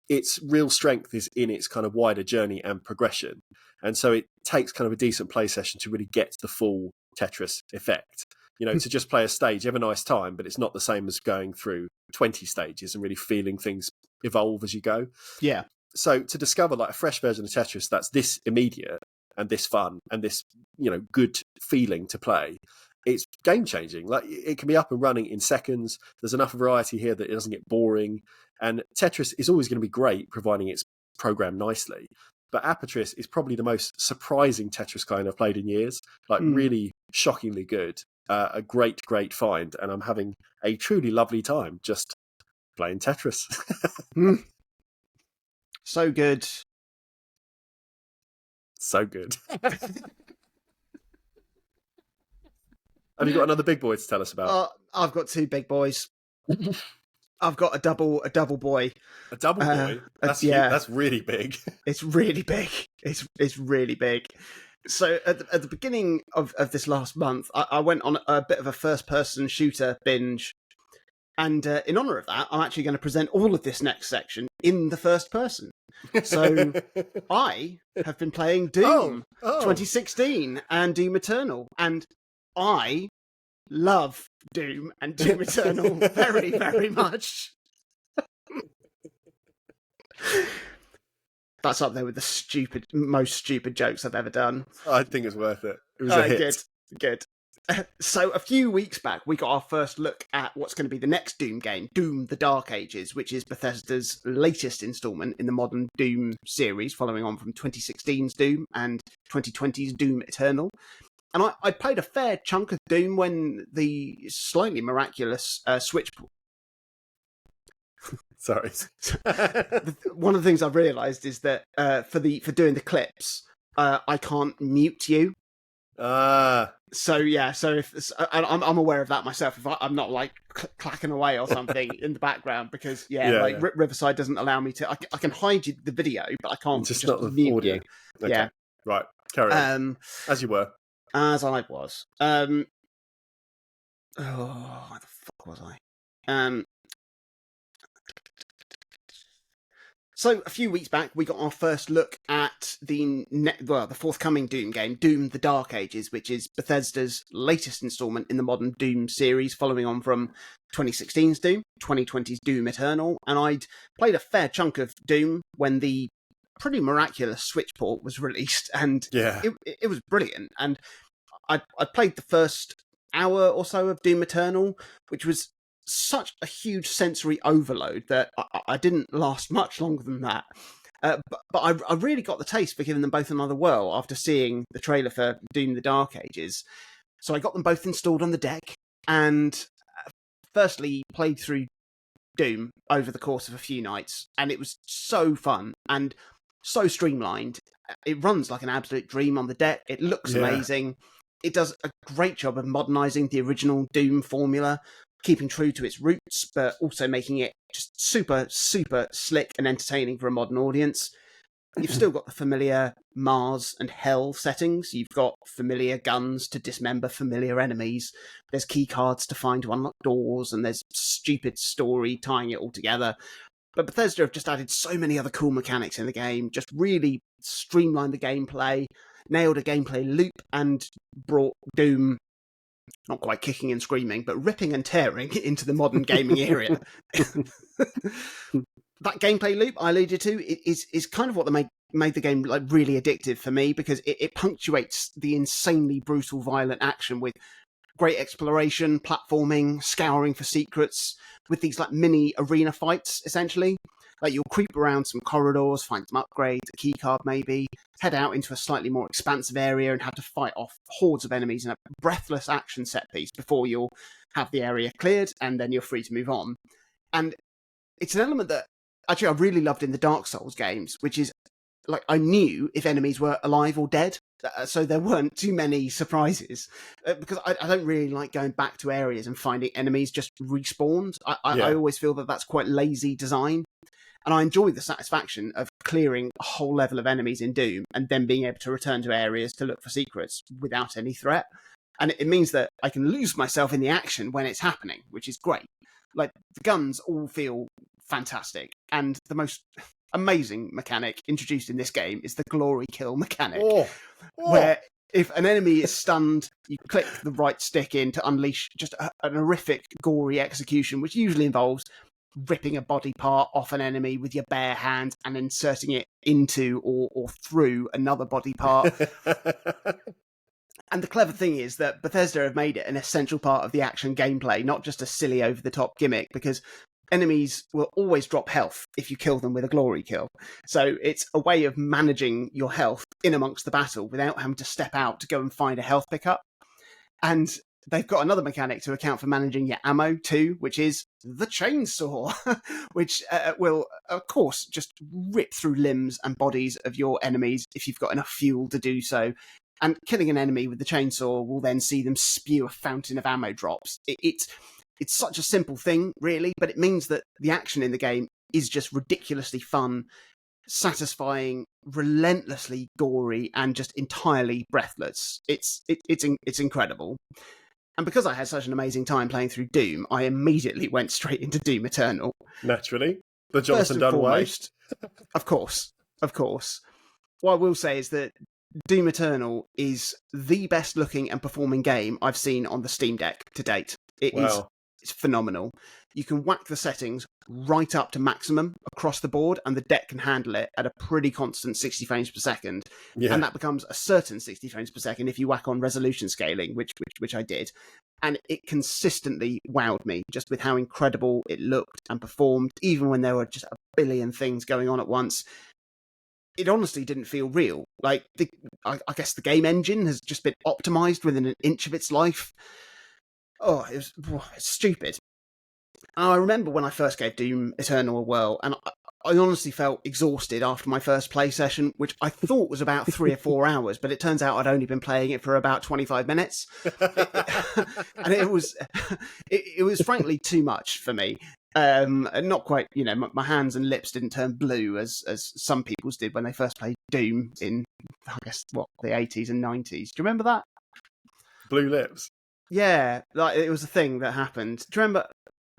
its real strength is in its kind of wider journey and progression. And so it takes kind of a decent play session to really get the full Tetris effect. You know, to just play a stage, you have a nice time, but it's not the same as going through 20 stages and really feeling things evolve as you go. Yeah. So to discover like a fresh version of Tetris that's this immediate and this fun and this, you know, good feeling to play, it's game changing. Like, it can be up and running in seconds. There's enough variety here that it doesn't get boring. And Tetris is always going to be great, providing it's programmed nicely. But APOTRIS is probably the most surprising Tetris kind I've played in years. Like, really shockingly good. A great find. And I'm having a truly lovely time just playing Tetris. So good. So good. Have you got another big boy to tell us about? I've got two big boys. I've got a double boy. A double boy? That's really big. It's really big. It's really big. So at the beginning of this last month, I went on a bit of a first-person shooter binge. And in honour of that, I'm actually going to present all of this next section in the first person. So I have been playing Doom 2016 and Doom Eternal. And I love Doom and Doom Eternal very, very much. That's up there with the most stupid jokes I've ever done. I think it's worth it. It was a hit. Good. So a few weeks back, we got our first look at what's going to be the next Doom game, Doom: The Dark Ages, which is Bethesda's latest installment in the modern Doom series, following on from 2016's Doom and 2020's Doom Eternal. And I played a fair chunk of Doom when the slightly miraculous Switch... Sorry. One of the things I've realised is that for doing the clips, I can't mute you. So if I'm aware of that myself. If I'm not like clacking away or something in the background, because Riverside doesn't allow me to. I can hide the video, but I can't just not mute audio. You. Okay. Yeah, right. Carry on. As you were. As I was. Where the fuck was I? So a few weeks back, we got our first look at the forthcoming Doom game, Doom: The Dark Ages, which is Bethesda's latest installment in the modern Doom series, following on from 2016's Doom, 2020's Doom Eternal, and I'd played a fair chunk of Doom when the pretty miraculous Switch port was released, and it was brilliant. And I played the first hour or so of Doom Eternal, which was such a huge sensory overload that I didn't last much longer than that. But I really got the taste for giving them both another whirl after seeing the trailer for Doom: The Dark Ages. So I got them both installed on the deck and firstly played through Doom over the course of a few nights. And it was so fun and so streamlined. It runs like an absolute dream on the deck. It looks amazing. It does a great job of modernising the original Doom formula, keeping true to its roots, but also making it just super, super slick and entertaining for a modern audience. You've still got the familiar Mars and Hell settings. You've got familiar guns to dismember familiar enemies. There's key cards to find to unlock doors, and there's stupid story tying it all together. But Bethesda have just added so many other cool mechanics in the game, just really streamlined the gameplay, nailed a gameplay loop, and brought Doom not quite kicking and screaming, but ripping and tearing into the modern gaming area. That gameplay loop I alluded to is kind of what made the game like really addictive for me, because it punctuates the insanely brutal, violent action with great exploration, platforming, scouring for secrets, with these like mini arena fights, essentially. Like you'll creep around some corridors, find some upgrades, a keycard maybe, head out into a slightly more expansive area and have to fight off hordes of enemies in a breathless action set piece before you'll have the area cleared, and then you're free to move on. And it's an element that actually I really loved in the Dark Souls games, which is like I knew if enemies were alive or dead, so there weren't too many surprises, because I don't really like going back to areas and finding enemies just respawned. I always feel that that's quite lazy design. And I enjoy the satisfaction of clearing a whole level of enemies in Doom and then being able to return to areas to look for secrets without any threat. And it means that I can lose myself in the action when it's happening, which is great. Like, the guns all feel fantastic. And the most amazing mechanic introduced in this game is the glory kill mechanic. Where if an enemy is stunned, you click the right stick in to unleash just an horrific, gory execution, which usually involves ripping a body part off an enemy with your bare hand and inserting it into or through another body part. And the clever thing is that Bethesda have made it an essential part of the action gameplay, not just a silly over-the-top gimmick, because enemies will always drop health if you kill them with a glory kill. So it's a way of managing your health in amongst the battle without having to step out to go and find a health pickup. And they've got another mechanic to account for managing your ammo too, which is the chainsaw, which will, of course, just rip through limbs and bodies of your enemies if you've got enough fuel to do so. And killing an enemy with the chainsaw will then see them spew a fountain of ammo drops. It's such a simple thing, really, but it means that the action in the game is just ridiculously fun. satisfying, relentlessly gory, and just entirely breathless. It's incredible. And because I had such an amazing time playing through Doom, I immediately went straight into Doom Eternal. Naturally. The First Jonathan and Dunn way. foremost, of course. What I will say is that Doom Eternal is the best looking and performing game I've seen on the Steam Deck to date. It's phenomenal. You can whack the settings right up to maximum across the board, and the deck can handle it at a pretty constant 60 frames per second. Yeah. And that becomes a certain 60 frames per second if you whack on resolution scaling, which I did. And it consistently wowed me just with how incredible it looked and performed, even when there were just a billion things going on at once. It honestly didn't feel real. Like, I guess the game engine has just been optimized within an inch of its life. Oh, it's stupid. And I remember when I first gave Doom Eternal a whirl, and I honestly felt exhausted after my first play session, which I thought was about 3 or 4 hours, but it turns out I'd only been playing it for about 25 minutes. And it was frankly too much for me. Not quite, my hands and lips didn't turn blue as some people's did when they first played Doom in, I guess, the 80s and 90s. Do you remember that? Blue lips. Yeah, like it was a thing that happened. Do you remember,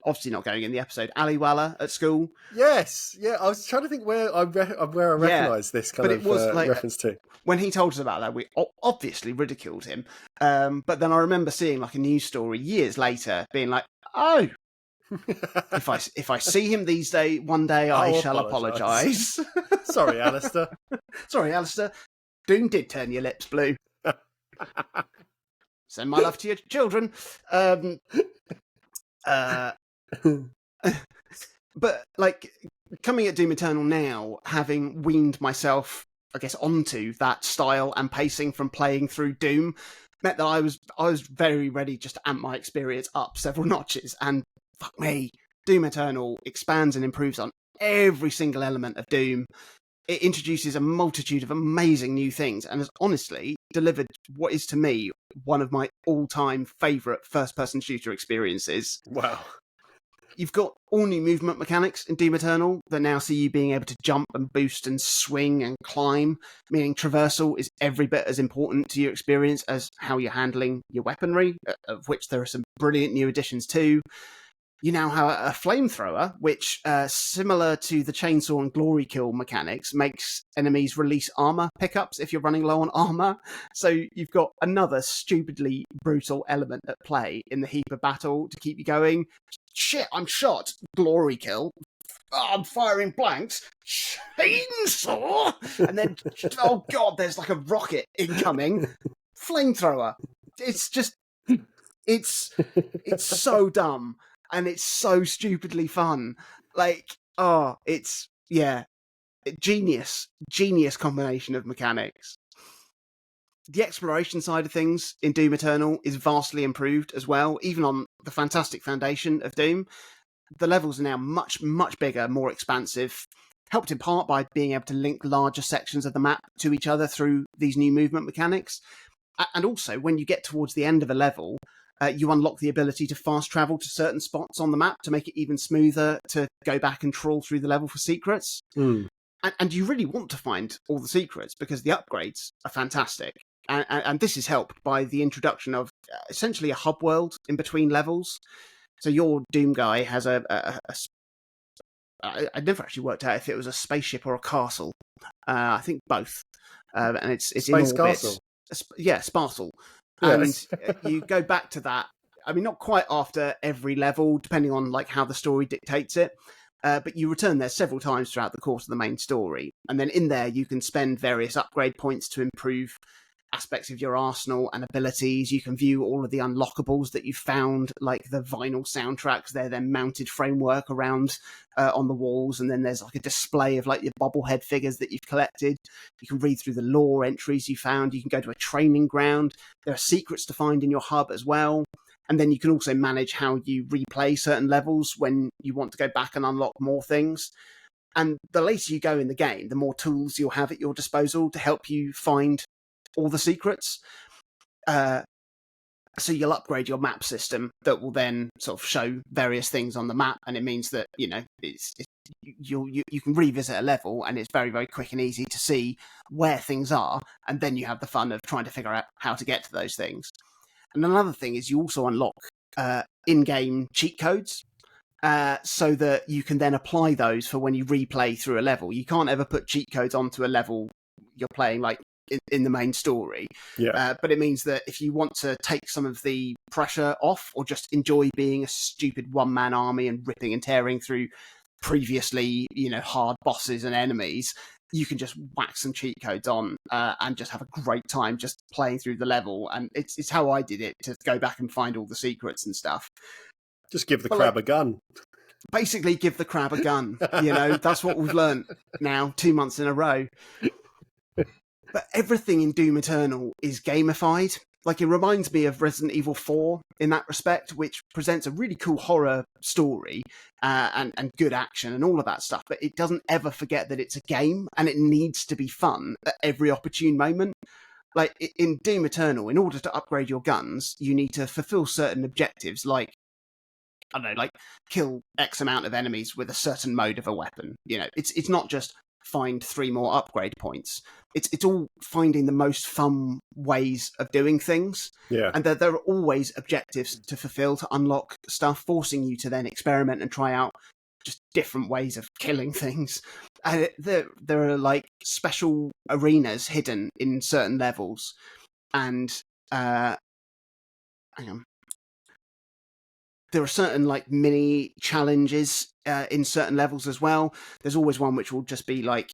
obviously not going in the episode, Ali Walla at school? Yes, yeah, I was trying to think where I recognise this kind of reference to. When he told us about that, we obviously ridiculed him. But then I remember seeing like a news story years later being like, oh, if I see him one day, I shall apologise. Sorry, Alistair. Sorry, Alistair. Doom did turn your lips blue. Send my love to your children. But like coming at Doom Eternal now, having weaned myself, I guess, onto that style and pacing from playing through Doom, meant that I was very ready just to amp my experience up several notches. And fuck me, Doom Eternal expands and improves on every single element of Doom. It introduces a multitude of amazing new things and has honestly delivered what is to me one of my all-time favourite first-person shooter experiences. Wow. You've got all new movement mechanics in Doom Eternal that now see you being able to jump and boost and swing and climb, meaning traversal is every bit as important to your experience as how you're handling your weaponry, of which there are some brilliant new additions too. You now have a flamethrower, which, similar to the chainsaw and glory kill mechanics, makes enemies release armor pickups if you're running low on armor. So you've got another stupidly brutal element at play in the heap of battle to keep you going. Shit, I'm shot. Glory kill. Oh, I'm firing blanks. Chainsaw! And then, oh god, there's like a rocket incoming. Flamethrower. It's just, it's so dumb. And it's so stupidly fun. Like, it's, genius combination of mechanics. The exploration side of things in Doom Eternal is vastly improved as well, even on the fantastic foundation of Doom. The levels are now much, much bigger, more expansive, helped in part by being able to link larger sections of the map to each other through these new movement mechanics. And also, when you get towards the end of a level, you unlock the ability to fast travel to certain spots on the map to make it even smoother to go back and trawl through the level for secrets. Mm. And you really want to find all the secrets because the upgrades are fantastic. And this is helped by the introduction of essentially a hub world in between levels. So your Doom guy has I never actually worked out if it was a spaceship or a castle. I think both. And it's Space in orbit. Castle. Yeah, Spartle. Yes. And you go back to that. I mean, not quite after every level, depending on like how the story dictates it. But you return there several times throughout the course of the main story. And then in there, you can spend various upgrade points to improve aspects of your arsenal and abilities. You can view all of the unlockables that you've found, like the vinyl soundtracks. They're then mounted framework around on the walls, and then there's like a display of like your bobblehead figures that you've collected. You can read through the lore entries you found. You can go to a training ground. There are secrets to find in your hub as well. And then you can also manage how you replay certain levels when you want to go back and unlock more things. And the later you go in the game, the more tools you'll have at your disposal to help you find all the secrets. So you'll upgrade your map system that will then sort of show various things on the map, and it means that you can revisit a level, and it's very, very quick and easy to see where things are, and then you have the fun of trying to figure out how to get to those things. And another thing is you also unlock in-game cheat codes, so that you can then apply those for when you replay through a level. You can't ever put cheat codes onto a level you're playing like in the main story. But it means that if you want to take some of the pressure off, or just enjoy being a stupid one-man army and ripping and tearing through previously, hard bosses and enemies, you can just whack some cheat codes on and just have a great time just playing through the level. And it's how I did it, to go back and find all the secrets and stuff. Just give the crab a gun. Basically, give the crab a gun. That's what we've learned now 2 months in a row. But everything in Doom Eternal is gamified. Like, it reminds me of Resident Evil 4 in that respect, which presents a really cool horror story and good action and all of that stuff. But it doesn't ever forget that it's a game, and it needs to be fun at every opportune moment. Like, in Doom Eternal, in order to upgrade your guns, you need to fulfill certain objectives, like, I don't know, like kill X amount of enemies with a certain mode of a weapon. It's not just find 3 more upgrade points. It's all finding the most fun ways of doing things. And there are always objectives to fulfill, to unlock stuff, forcing you to then experiment and try out just different ways of killing things. And there are like special arenas hidden in certain levels. And hang on. There are certain like mini challenges in certain levels as well. There's always one which will just be like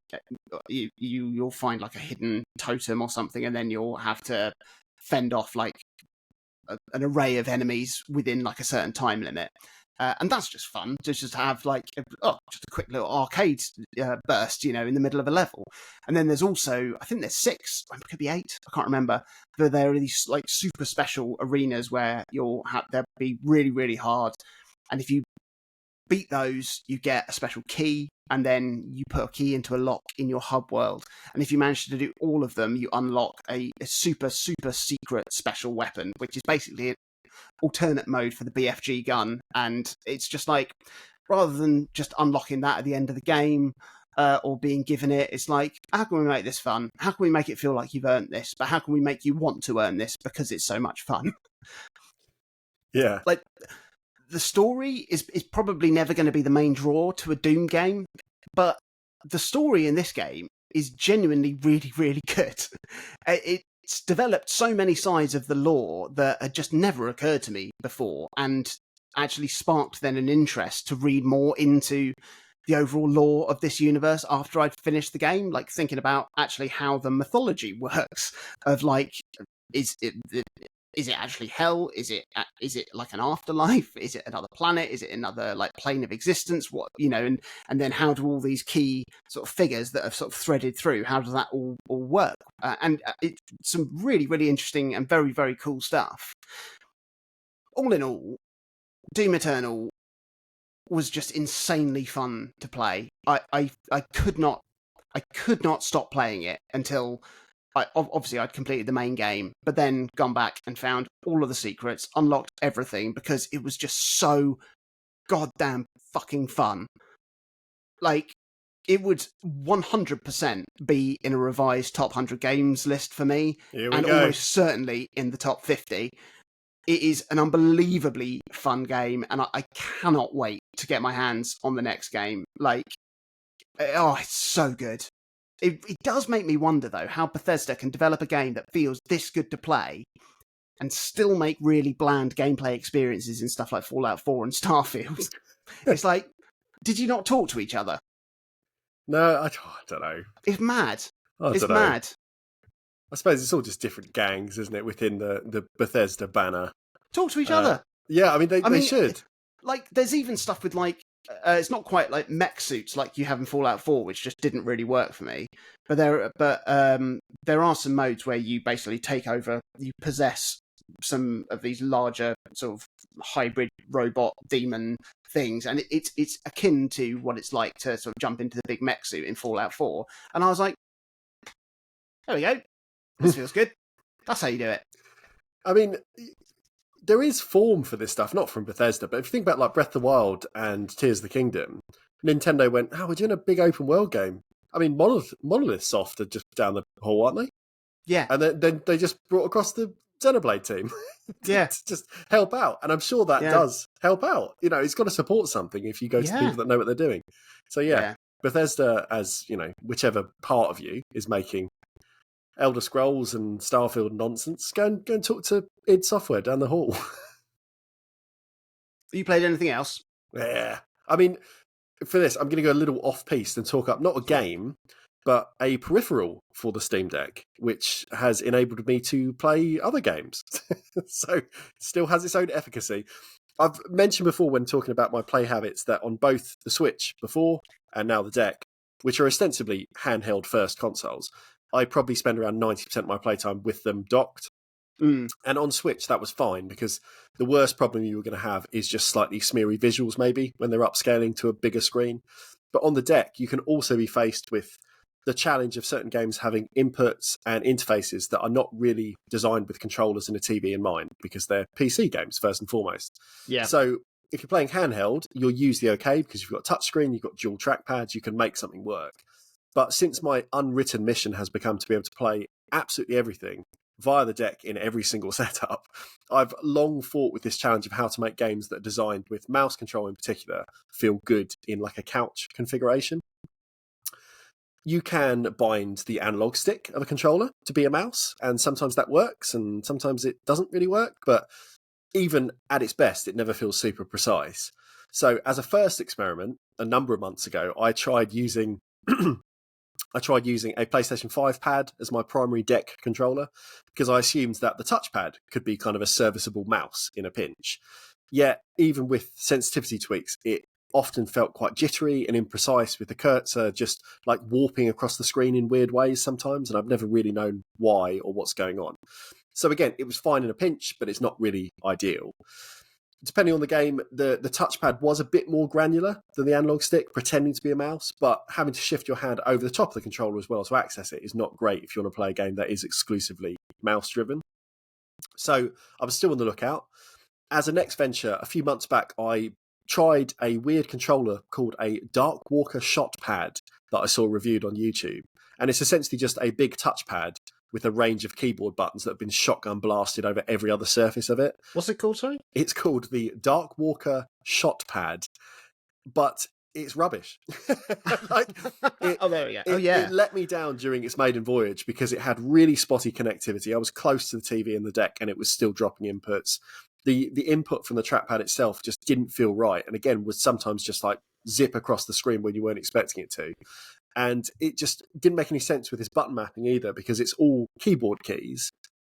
you'll find like a hidden totem or something, and then you'll have to fend off like an array of enemies within like a certain time limit. And that's just fun to just have like just a quick little arcade burst, in the middle of a level. And then there's also, I think there's 6, it could be 8, I can't remember. But there are these like super special arenas where they'll be really, really hard. And if you beat those, you get a special key, and then you put a key into a lock in your hub world. And if you manage to do all of them, you unlock a super, super secret special weapon, which is basically alternate mode for the BFG gun. And it's just like, rather than just unlocking that at the end of the game or being given it, it's like, how can we make this fun? How can we make it feel like you've earned this? But how can we make you want to earn this because it's so much fun? Like, the story is probably never going to be the main draw to a Doom game, but the story in this game is genuinely really, really good. It's developed so many sides of the lore that had just never occurred to me before, and actually sparked then an interest to read more into the overall lore of this universe after I'd finished the game, like thinking about actually how the mythology works of like, is it actually hell? Is it like an afterlife? Is it another planet? Is it another like plane of existence? What, and then how do all these key sort of figures that have sort of threaded through, how does that all work? And it's some really, really interesting and very, very cool stuff. All in all, Doom Eternal was just insanely fun to play. I could not stop playing it until obviously I'd completed the main game, but then gone back and found all of the secrets, unlocked everything, because it was just so goddamn fucking fun. Like, it would 100% be in a revised top 100 games list for me, and almost certainly in the top 50. It is an unbelievably fun game, and I cannot wait to get my hands on the next game. Like, it's so good. It does make me wonder, though, how Bethesda can develop a game that feels this good to play and still make really bland gameplay experiences in stuff like Fallout 4 and Starfield. It's like, did you not talk to each other? No, I don't know. It's mad. It's mad. I suppose it's all just different gangs, isn't it, within the Bethesda banner. Talk to each other. Yeah, I mean, they should. Like, there's even stuff with, like, it's not quite like mech suits like you have in Fallout 4, which just didn't really work for me. But there are some modes where you basically take over, you possess some of these larger sort of hybrid robot demon things, and it's akin to what it's like to sort of jump into the big mech suit in Fallout 4. And I was like, there we go. This feels good. That's how you do it. I mean, there is form for this stuff, not from Bethesda, but if you think about like Breath of the Wild and Tears of the Kingdom, Nintendo went, "Oh, we're doing a big open world game." I mean, Monolith Soft are just down the hall, aren't they? Yeah. And then they just brought across the Xenoblade team to just help out. And I'm sure that does help out. You know, it's got to support something if you go to the people that know what they're doing. So Bethesda, as you know, whichever part of you is making Elder Scrolls and Starfield nonsense, go and talk to id Software down the hall. You played anything else? Yeah. I mean, for this, I'm going to go a little off-piste and talk up not a game, but a peripheral for the Steam Deck, which has enabled me to play other games. So it still has its own efficacy. I've mentioned before when talking about my play habits that on both the Switch before and now the Deck, which are ostensibly handheld first consoles, I probably spend around 90% of my playtime with them docked. And on Switch, that was fine because the worst problem you were going to have is just slightly smeary visuals, maybe, when they're upscaling to a bigger screen. But on the Deck, you can also be faced with the challenge of certain games having inputs and interfaces that are not really designed with controllers and a TV in mind because they're PC games, first and foremost. Yeah. So if you're playing handheld, you'll use the OK because you've got a touchscreen, you've got dual trackpads, you can make something work. But since my unwritten mission has become to be able to play absolutely everything via the Deck in every single setup, I've long fought with this challenge of how to make games that are designed with mouse control in particular feel good in like a couch configuration. You can bind the analog stick of a controller to be a mouse, and sometimes that works, and sometimes it doesn't really work, but even at its best, it never feels super precise. So as a first experiment, a number of months ago, I tried using a PlayStation 5 pad as my primary Deck controller because I assumed that the touchpad could be kind of a serviceable mouse in a pinch. Yet, even with sensitivity tweaks, it often felt quite jittery and imprecise with the cursor just like warping across the screen in weird ways sometimes, and I've never really known why or what's going on. So again, it was fine in a pinch, but it's not really ideal. Depending on the game, the touchpad was a bit more granular than the analog stick, pretending to be a mouse, but having to shift your hand over the top of the controller as well to access it is not great if you want to play a game that is exclusively mouse-driven. So I was still on the lookout. As a next venture, a few months back, I tried a weird controller called a Dark Walker Shot Pad that I saw reviewed on YouTube. And it's essentially just a big touchpad with a range of keyboard buttons that have been shotgun blasted over every other surface of it. What's it called, sorry? It's called the Dark Walker Shot Pad, but it's rubbish. There we go. It let me down during its maiden voyage because it had really spotty connectivity. I was close to the TV and the Deck and it was still dropping inputs. The input from the trackpad itself just didn't feel right. And again, was sometimes just like zip across the screen when you weren't expecting it to. And it just didn't make any sense with this button mapping either because it's all keyboard keys.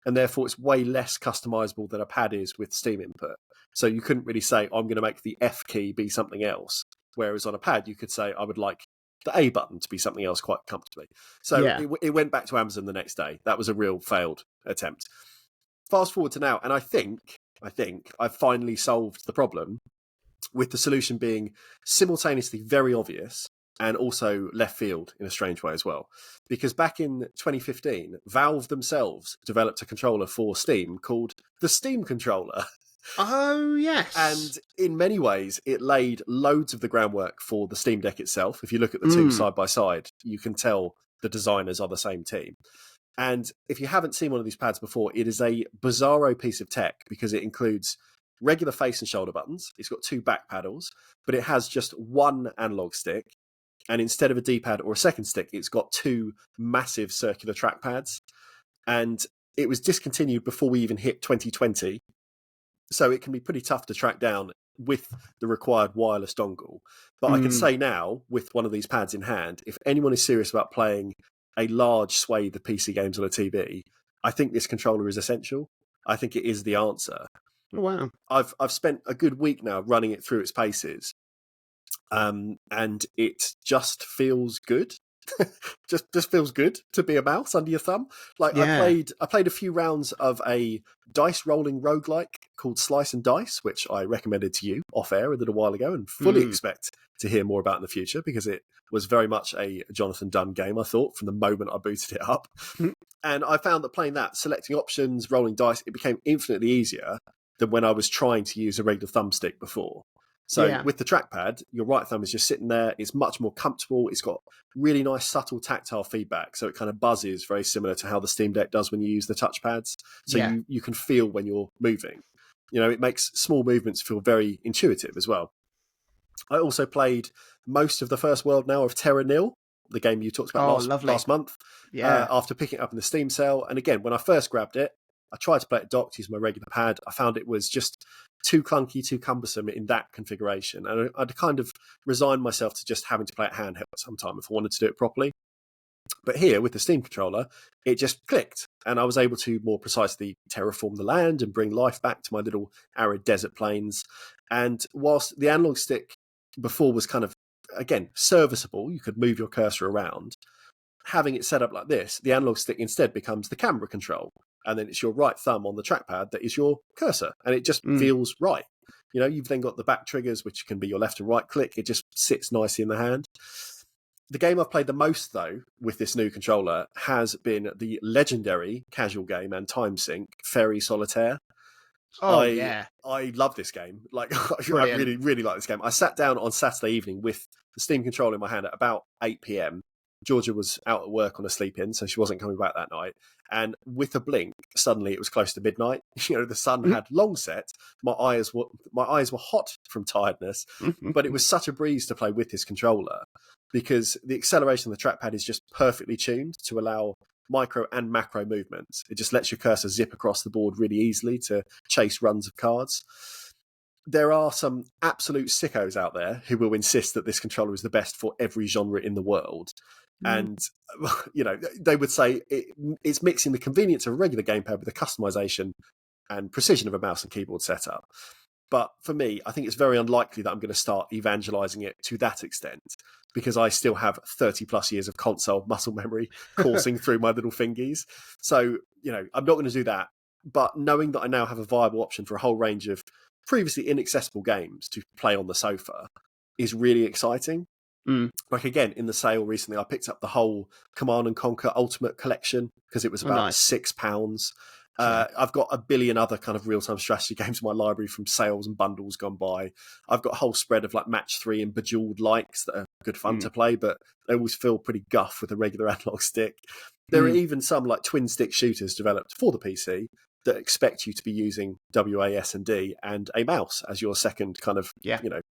And therefore it's way less customizable than a pad is with Steam input. So you couldn't really say, I'm going to make the F key be something else. Whereas on a pad, you could say, I would like the A button to be something else quite comfortably. So it went back to Amazon the next day. That was a real failed attempt. Fast forward to now, and I think I've finally solved the problem, with the solution being simultaneously very obvious and also left field in a strange way as well. Because back in 2015, Valve themselves developed a controller for Steam called the Steam Controller. Oh, yes. And in many ways, it laid loads of the groundwork for the Steam Deck itself. If you look at the two side by side, you can tell the designers are the same team. And if you haven't seen one of these pads before, it is a bizarro piece of tech because it includes regular face and shoulder buttons. It's got two back paddles, but it has just one analog stick. And instead of a D-pad or a second stick, it's got two massive circular trackpads. And it was discontinued before we even hit 2020. So it can be pretty tough to track down with the required wireless dongle. But I can say now, with one of these pads in hand, if anyone is serious about playing a large swathe of PC games on a TV, I think this controller is essential. I think it is the answer. Oh, wow. I've spent a good week now running it through its paces. And it just feels good. just feels good to be a mouse under your thumb. Like I played a few rounds of a dice rolling roguelike called Slice and Dice, which I recommended to you off air a little while ago and fully expect to hear more about in the future because it was very much a Jonathan Dunn game, I thought, from the moment I booted it up. And I found that playing that, selecting options, rolling dice, it became infinitely easier than when I was trying to use a regular thumbstick before. So with the trackpad, your right thumb is just sitting there. It's much more comfortable. It's got really nice, subtle tactile feedback. So it kind of buzzes, very similar to how the Steam Deck does when you use the touchpads. So you can feel when you're moving. It makes small movements feel very intuitive as well. I also played most of the first world now of Terra Nil, the game you talked about last month, after picking it up in the Steam sale. And again, when I first grabbed it, I tried to play it docked, using my regular pad. I found it was just too clunky, too cumbersome in that configuration. And I'd kind of resigned myself to just having to play it handheld sometime if I wanted to do it properly. But here, with the Steam controller, it just clicked. And I was able to more precisely terraform the land and bring life back to my little arid desert plains. And whilst the analog stick before was kind of, again, serviceable, you could move your cursor around, having it set up like this, the analog stick instead becomes the camera control. And then it's your right thumb on the trackpad that is your cursor. And it just feels right. You've then got the back triggers, which can be your left and right click. It just sits nicely in the hand. The game I've played the most, though, with this new controller has been the legendary casual game and time sync, Fairy Solitaire. I love this game. Like, I really, really like this game. I sat down on Saturday evening with the Steam controller in my hand at about 8 p.m. Georgia was out at work on a sleep-in, so she wasn't coming back that night. And with a blink, suddenly it was close to midnight. The sun had long set. My eyes were hot from tiredness, but it was such a breeze to play with this controller because the acceleration of the trackpad is just perfectly tuned to allow micro and macro movements. It just lets your cursor zip across the board really easily to chase runs of cards. There are some absolute sickos out there who will insist that this controller is the best for every genre in the world. And, they would say it's mixing the convenience of a regular gamepad with the customization and precision of a mouse and keyboard setup. But for me, I think it's very unlikely that I'm going to start evangelizing it to that extent because I still have 30 plus years of console muscle memory coursing through my little fingies. So, I'm not going to do that. But knowing that I now have a viable option for a whole range of previously inaccessible games to play on the sofa is really exciting. Like, again, in the sale recently, I picked up the whole Command & Conquer Ultimate Collection because it was about £6. I've got a billion other kind of real-time strategy games in my library from sales and bundles gone by. I've got a whole spread of like Match 3 and Bejeweled likes that are good fun to play, but they always feel pretty guff with a regular analog stick. There are even some like twin stick shooters developed for the PC that expect you to be using WASD and a mouse as your second kind of,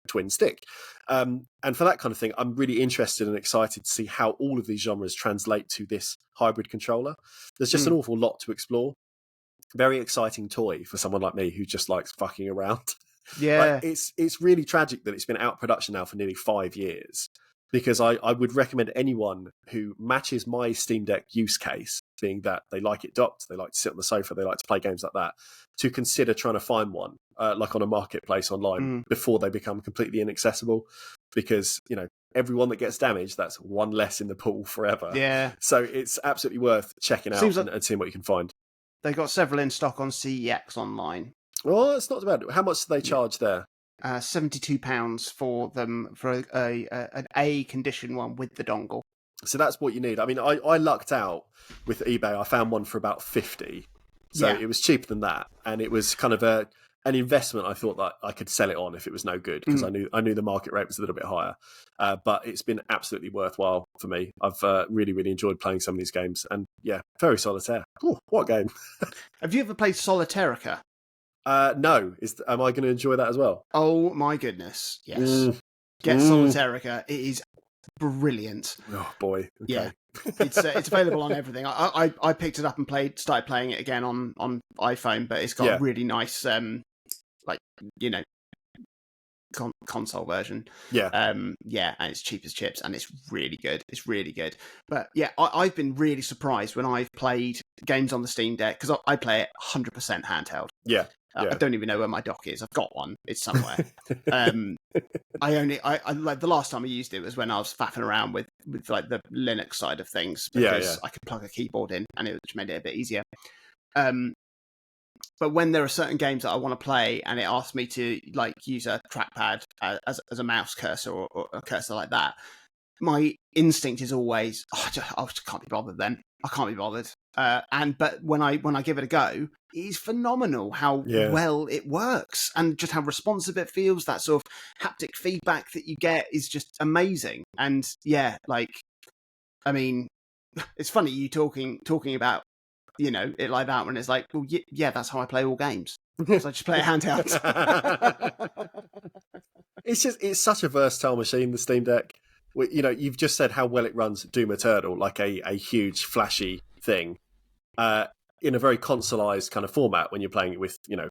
twin stick. And for that kind of thing, I'm really interested and excited to see how all of these genres translate to this hybrid controller. There's just an awful lot to explore. Very exciting toy for someone like me who just likes fucking around. Yeah. It's really tragic that it's been out of production now for nearly 5 years. Because I would recommend anyone who matches my Steam Deck use case, being that they like it docked, they like to sit on the sofa, they like to play games like that, to consider trying to find one, like on a marketplace online, before they become completely inaccessible. Because, everyone that gets damaged, that's one less in the pool forever. Yeah. So it's absolutely worth checking out and seeing what you can find. They got several in stock on CEX online. Well, it's not bad. How much do they charge there? £72 for them for an A condition one with the dongle. So that's what you need. I mean, I lucked out with eBay. I found one for about 50, so it was cheaper than that, and it was kind of an investment. I thought that I could sell it on if it was no good because I knew the market rate was a little bit higher. But it's been absolutely worthwhile for me. I've really, really enjoyed playing some of these games, and Fairy Solitaire. Ooh, what game! Have you ever played Solitairica? No. Am I going to enjoy that as well? Oh my goodness, yes. Get Solitairica. It is brilliant. Oh boy. Okay. Yeah. It's available on everything. I picked it up and started playing it again on iPhone, but it's got a really nice console version. And it's cheap as chips, and it's really good. It's really good. But I've been really surprised when I've played games on the Steam Deck because I play it 100% handheld. I don't even know where my dock is. I've got one. It's somewhere. I like the last time I used it was when I was faffing around with like the Linux side of things because I could plug a keyboard in and it made it a bit easier. But when there are certain games that I want to play and it asks me to like use a trackpad as a mouse cursor or a cursor like that, my instinct is always, I just can't be bothered then. I can't be bothered. But when I give it a go, it is phenomenal how well it works and just how responsive it feels. That sort of haptic feedback that you get is just amazing. And yeah, like, I mean, it's funny you talking about, you know, it like that when it's like, well, yeah, that's how I play all games. Because I just play it handheld. It's such a versatile machine, the Steam Deck. You know, you've just said how well it runs Doom Eternal, like a huge flashy thing, in a very consoleized kind of format when you're playing it with, you know,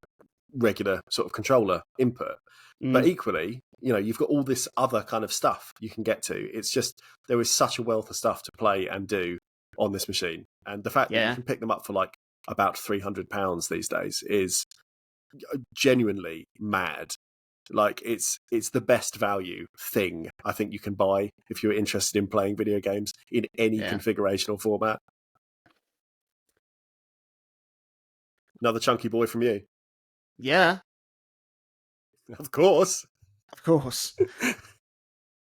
regular sort of controller input. But equally, you know, you've got all this other kind of stuff you can get to. It's just, there is such a wealth of stuff to play and do on this machine. And the fact that you can pick them up for like about £300 these days is genuinely mad. Like, it's the best value thing I think you can buy if you're interested in playing video games in any configuration or format. Another chunky boy from you. Yeah. Of course. Of course.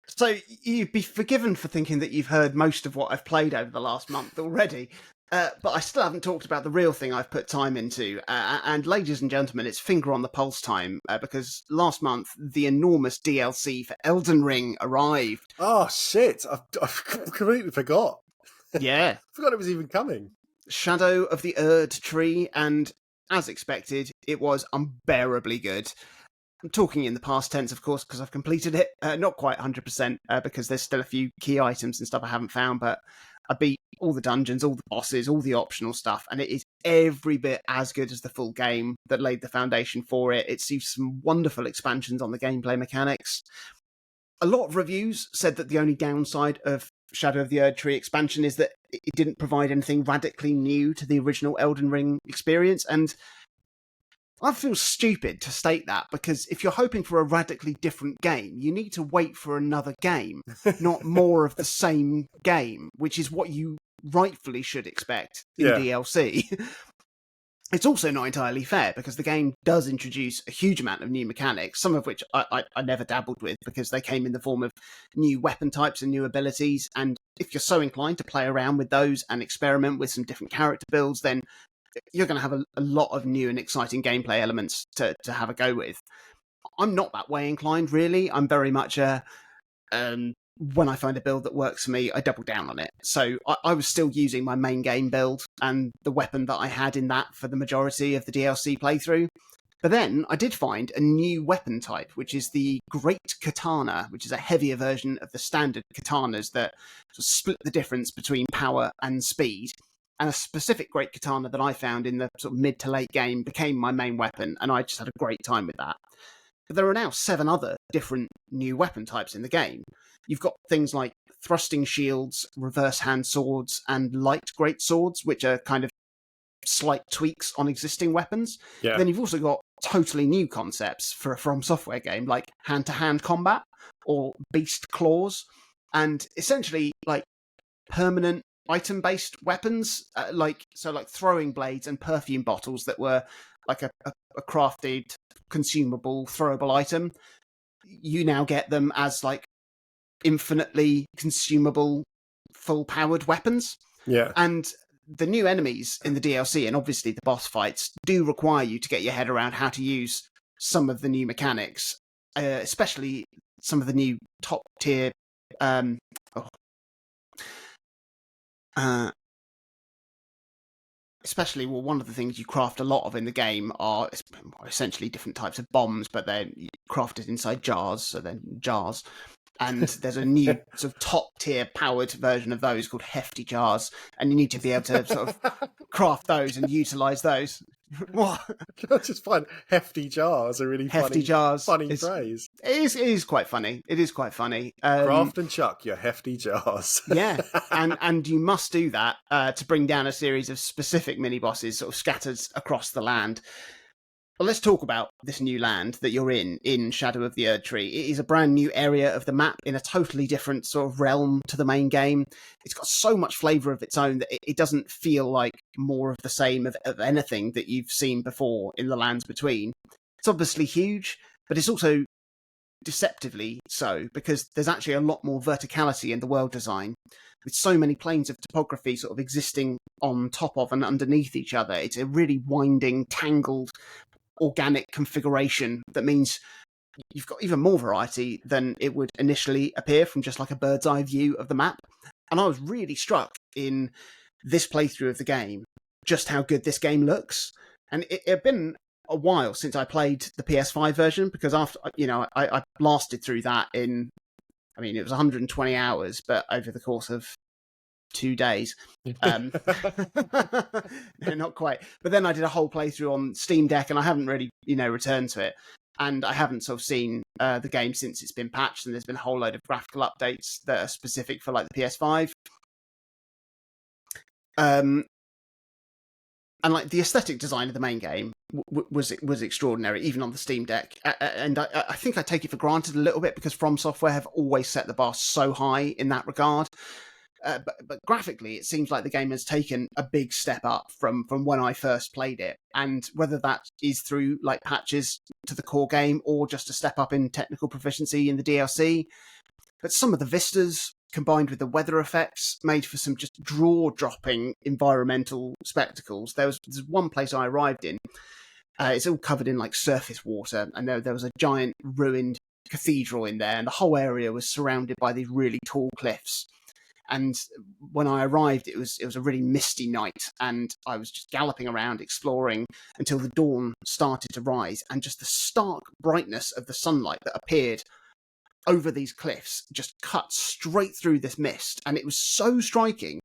So you'd be forgiven for thinking that you've heard most of what I've played over the last month already. But I still haven't talked about the real thing I've put time into. And ladies and gentlemen, it's finger on the pulse time, because last month, the enormous DLC for Elden Ring arrived. Oh, shit. I've completely forgot. Yeah. Forgot it was even coming. Shadow of the Erd Tree, and as expected, it was unbearably good. I'm talking in the past tense, of course, because I've completed it. Not quite 100%, because there's still a few key items and stuff I haven't found, but I beat all the dungeons, all the bosses, all the optional stuff, and it is every bit as good as the full game that laid the foundation for it. It sees some wonderful expansions on the gameplay mechanics. A lot of reviews said that the only downside of Shadow of the Erd Tree expansion is that it didn't provide anything radically new to the original Elden Ring experience, and I feel stupid to state that, because if you're hoping for a radically different game, you need to wait for another game, not more of the same game, which is what you rightfully should expect in DLC. It's also not entirely fair, because the game does introduce a huge amount of new mechanics, some of which I never dabbled with because they came in the form of new weapon types and new abilities, and if you're so inclined to play around with those and experiment with some different character builds, then you're going to have a lot of new and exciting gameplay elements to have a go with. I'm not that way inclined, really. I'm very much when I find a build that works for me, I double down on it. So I was still using my main game build and the weapon that I had in that for the majority of the DLC playthrough. But then I did find a new weapon type, which is the Great Katana, which is a heavier version of the standard katanas that sort of split the difference between power and speed. And a specific Great Katana that I found in the sort of mid to late game became my main weapon, and I just had a great time with that. But there are now 7 other different new weapon types in the game. You've got things like thrusting shields, reverse hand swords, and light great swords, which are kind of slight tweaks on existing weapons. Yeah. Then you've also got totally new concepts for a From Software game, like hand-to-hand combat or beast claws, and essentially like permanent item-based weapons, like throwing blades and perfume bottles that were like a crafted, consumable, throwable item. You now get them as like infinitely consumable, full-powered weapons. Yeah. And the new enemies in the DLC, and obviously the boss fights, do require you to get your head around how to use some of the new mechanics, especially some of the new top-tier especially, well, one of the things you craft a lot of in the game are essentially different types of bombs, but they're crafted inside jars, so they're jars. And there's a new sort of top-tier powered version of those called hefty jars, and you need to be able to sort of craft those and utilise those. What? I just find hefty jars a really hefty jars. funny phrase. It is quite funny. It is quite funny. Craft and chuck your hefty jars. Yeah, and you must do that to bring down a series of specific mini-bosses sort of scattered across the land. Well, let's talk about this new land that you're in Shadow of the Erd Tree. It is a brand new area of the map in a totally different sort of realm to the main game. It's got so much flavour of its own that it doesn't feel like more of the same of anything that you've seen before in the lands between. It's obviously huge, but it's also deceptively so, because there's actually a lot more verticality in the world design. with so many planes of topography sort of existing on top of and underneath each other. It's a really winding, tangled, organic configuration that means you've got even more variety than it would initially appear from just like a bird's eye view of the map. And I was really struck in this playthrough of the game just how good this game looks. And it had been a while since I played the PS5 version, because after, I blasted through that in, it was 120 hours, but over the course of 2 days. No, not quite. But then I did a whole playthrough on Steam Deck, and I haven't really, returned to it. And I haven't sort of seen the game since it's been patched, and there's been a whole load of graphical updates that are specific for like the PS5. And like the aesthetic design of the main game was extraordinary, even on the Steam Deck. And I think I take it for granted a little bit, because From Software have always set the bar so high in that regard. But graphically, it seems like the game has taken a big step up from when I first played it. And whether that is through like patches to the core game or just a step up in technical proficiency in the DLC, but some of the vistas combined with the weather effects made for some just jaw-dropping environmental spectacles. There's one place I arrived in. It's all covered in like surface water, and there was a giant ruined cathedral in there, and the whole area was surrounded by these really tall cliffs. And when I arrived, it was a really misty night, and I was just galloping around exploring until the dawn started to rise, and just the stark brightness of the sunlight that appeared over these cliffs just cut straight through this mist, and it was so striking.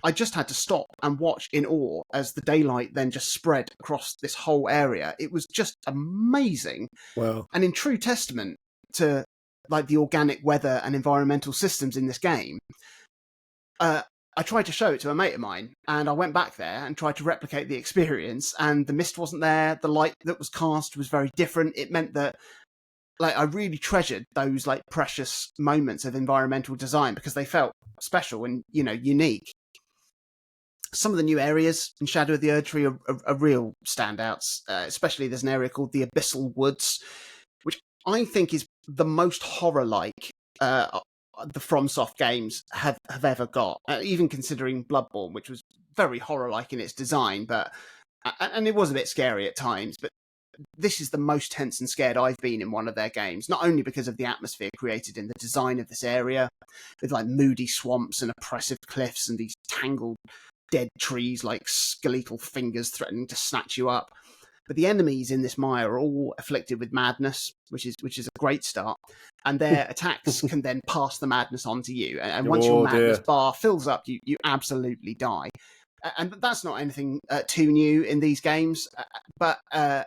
I just had to stop and watch in awe as the daylight then just spread across this whole area. It was just amazing. Wow. And in true testament to like the organic weather and environmental systems in this game, I tried to show it to a mate of mine, and I went back there and tried to replicate the experience, and the mist wasn't there. The light that was cast was very different. It meant that like I really treasured those like precious moments of environmental design, because they felt special and, unique. Some of the new areas in Shadow of the Erdtree are real standouts, especially there's an area called the Abyssal Woods, which I think is the most horror-like the FromSoft games have ever got, even considering Bloodborne, which was very horror-like in its design, and it was a bit scary at times, but this is the most tense and scared I've been in one of their games, not only because of the atmosphere created in the design of this area, with like moody swamps and oppressive cliffs and these tangled dead trees like skeletal fingers threatening to snatch you up, but the enemies in this mire are all afflicted with madness, which is a great start, and their attacks can then pass the madness on to you, and once your madness bar fills up, you absolutely die. And that's not anything too new in these games, but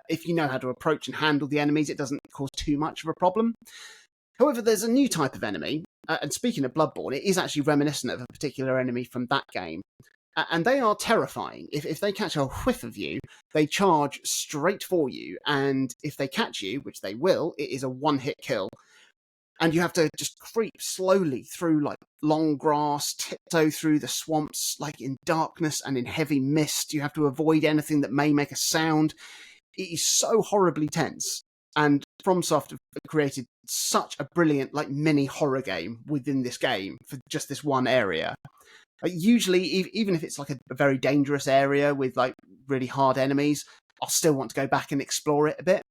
if you know how to approach and handle the enemies, it doesn't cause too much of a problem. However, there's a new type of enemy, and speaking of Bloodborne, it is actually reminiscent of a particular enemy from that game. And they are terrifying. If they catch a whiff of you, they charge straight for you, and if they catch you, which they will, it is a one-hit kill. And you have to just creep slowly through like long grass, tiptoe through the swamps, like in darkness and in heavy mist. You have to avoid anything that may make a sound. It is so horribly tense. And FromSoft have created such a brilliant like mini horror game within this game for just this one area. Usually, even if it's like a very dangerous area with like really hard enemies, I'll still want to go back and explore it a bit.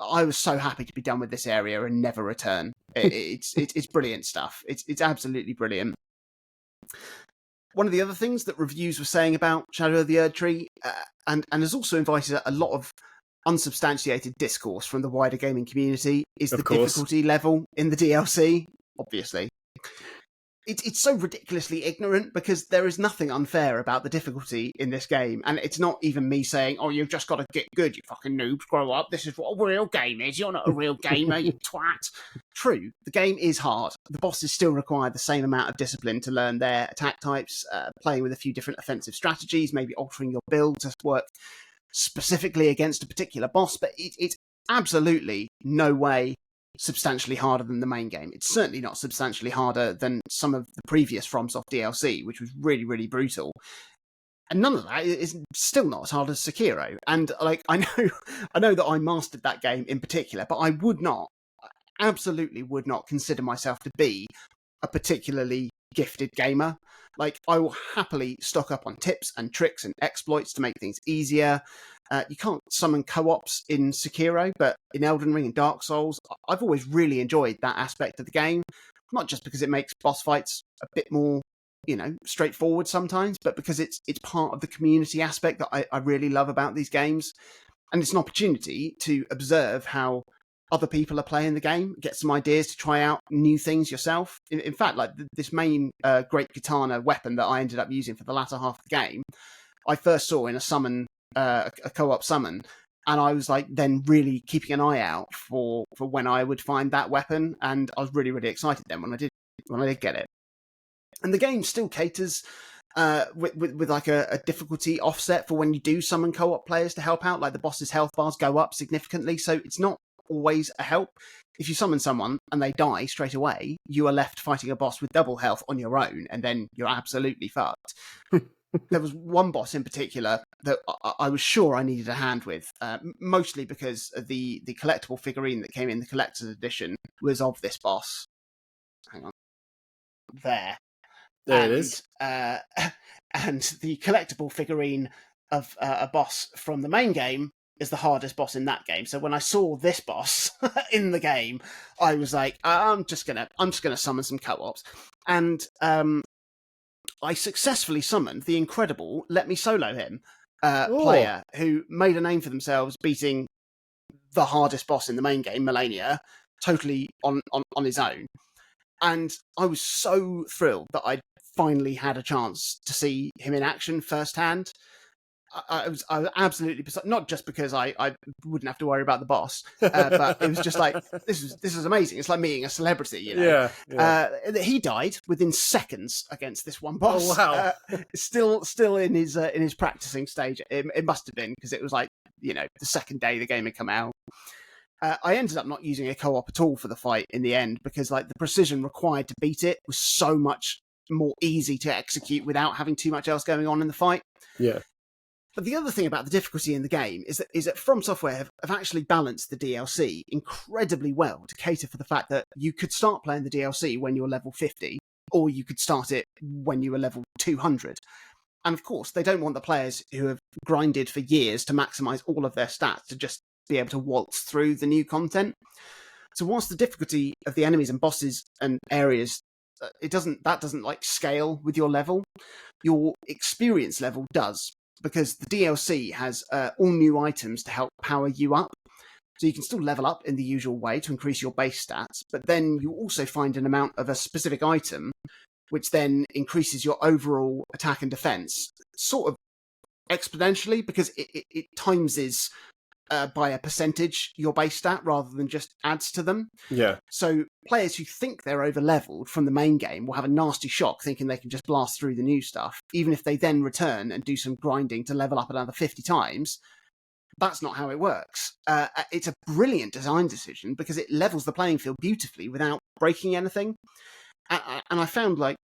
I was so happy to be done with this area and never return. It's brilliant stuff. It's absolutely brilliant. One of the other things that reviews were saying about Shadow of the Erdtree, and has also invited a lot of unsubstantiated discourse from the wider gaming community, is the difficulty level in the DLC. Obviously, it's so ridiculously ignorant, because there is nothing unfair about the difficulty in this game, and it's not even me saying, "Oh, you've just got to get good, you fucking noobs, grow up. This is what a real game is. You're not a real gamer, you twat." True, the game is hard. The bosses still require the same amount of discipline to learn their attack types, playing with a few different offensive strategies, maybe altering your build to work specifically against a particular boss, but it's absolutely no way substantially harder than the main game. It's certainly not substantially harder than some of the previous FromSoft DLC, which was really, really brutal. And none of that is still not as hard as Sekiro. And like I know that I mastered that game in particular, but I absolutely would not consider myself to be a particularly gifted gamer. Like, I will happily stock up on tips and tricks and exploits to make things easier. You can't summon co-ops in Sekiro, but in Elden Ring and Dark Souls, I've always really enjoyed that aspect of the game. Not just because it makes boss fights a bit more, straightforward sometimes, but because it's part of the community aspect that I really love about these games. And it's an opportunity to observe how other people are playing the game, get some ideas to try out new things yourself. In fact, like this main great katana weapon that I ended up using for the latter half of the game, I first saw in a summon, a co-op summon, and I was like then really keeping an eye out for when I would find that weapon, and I was really, really excited then when I did get it. And the game still caters with like a difficulty offset for when you do summon co-op players to help out. Like the boss's health bars go up significantly, so it's not always a help. If you summon someone and they die straight away, you are left fighting a boss with double health on your own, and then you're absolutely fucked. There was one boss in particular that I was sure I needed a hand with, mostly because the collectible figurine that came in the collector's edition was of this boss. Hang on. There it is. And the collectible figurine of a boss from the main game is the hardest boss in that game. So when I saw this boss in the game, I was like, I'm just gonna summon some co-ops, and I successfully summoned the incredible Let Me Solo Him player who made a name for themselves beating the hardest boss in the main game, Melania, totally on his own. And I was so thrilled that I finally had a chance to see him in action firsthand. I was absolutely, not just because I wouldn't have to worry about the boss, but it was just like, this is amazing. It's like meeting a celebrity, Yeah. He died within seconds against this one boss. Oh, wow. Still in his practicing stage. It must have been, because it was like, the second day the game had come out. I ended up not using a co-op at all for the fight in the end, because like the precision required to beat it was so much more easy to execute without having too much else going on in the fight. Yeah. But the other thing about the difficulty in the game is that From Software have actually balanced the DLC incredibly well to cater for the fact that you could start playing the DLC when you're level 50, or you could start it when you were level 200. And of course, they don't want the players who have grinded for years to maximise all of their stats to just be able to waltz through the new content. So whilst the difficulty of the enemies and bosses and areas, that doesn't like scale with your level, your experience level does, because the DLC has all new items to help power you up. So you can still level up in the usual way to increase your base stats, but then you also find an amount of a specific item, which then increases your overall attack and defense, sort of exponentially, because it times by a percentage your base stat rather than just adds to them. Yeah. So players who think they're over-leveled from the main game will have a nasty shock thinking they can just blast through the new stuff, even if they then return and do some grinding to level up another 50 times. That's not how it works. It's a brilliant design decision because it levels the playing field beautifully without breaking anything. And I found, like,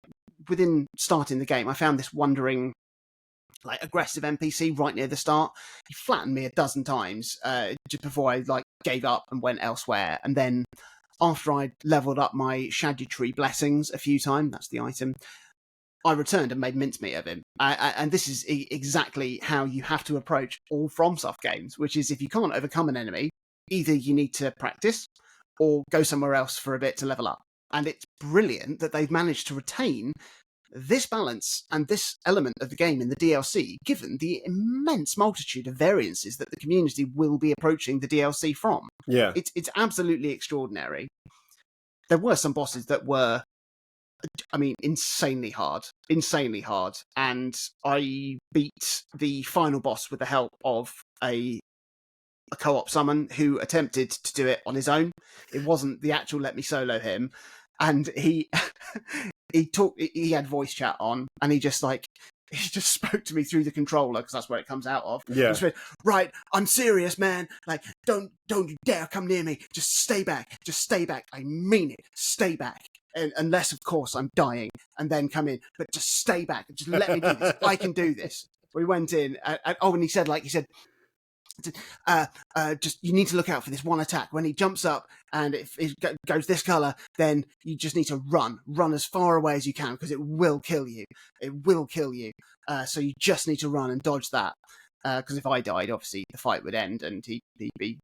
within starting the game, I found this wandering, like, aggressive NPC right near the start. He flattened me a dozen times just before I like gave up and went elsewhere. And then after I'd leveled up my Shadowtree Blessings a few times, that's the item, I returned and made mincemeat of him. And this is exactly how you have to approach all FromSoft games, which is if you can't overcome an enemy, either you need to practice or go somewhere else for a bit to level up. And it's brilliant that they've managed to retain this balance and this element of the game in the DLC, given the immense multitude of variances that the community will be approaching the DLC from. Yeah. It's absolutely extraordinary. There were some bosses that were, I mean, insanely hard. And I beat the final boss with the help of a co-op summon who attempted to do it on his own. It wasn't the actual Let Me Solo Him. And he had voice chat on, and he just spoke to me through the controller, because that's where it comes out of. Yeah. He said, right, I'm serious, man. Like, don't you dare come near me. Just stay back. I mean it. Stay back. And unless, of course, I'm dying, and then come in. But just stay back. Just let me do this. I can do this. We went in, and he said, Just you need to look out for this one attack. When he jumps up and it goes this color, then you just need to run as far away as you can because it will kill you. It will kill you. So you just need to run and dodge that. Because if I died, obviously the fight would end and he'd be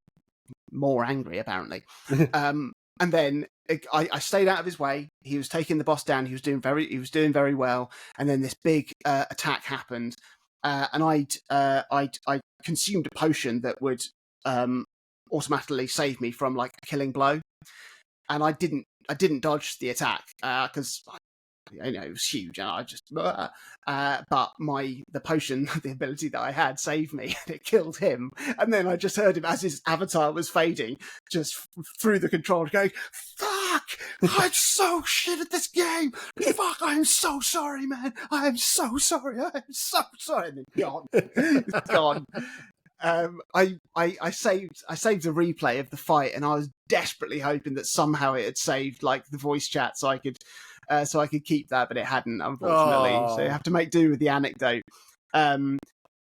more angry apparently. And then I stayed out of his way. He was taking the boss down. He was doing very well. And then this big attack happened. And I consumed a potion that would automatically save me from like a killing blow, and I didn't dodge the attack because it was huge, and I just but the potion, the ability that I had saved me, and it killed him. And then I just heard him as his avatar was fading, just through the controller, going, "Fuck! I'm so shit at this game. Fuck! I'm so sorry, man. I am so sorry. I am so sorry." And then gone, it's gone. I saved a replay of the fight, and I was desperately hoping that somehow it had saved like the voice chat, so I could keep that, but it hadn't, unfortunately. So you have to make do with the anecdote.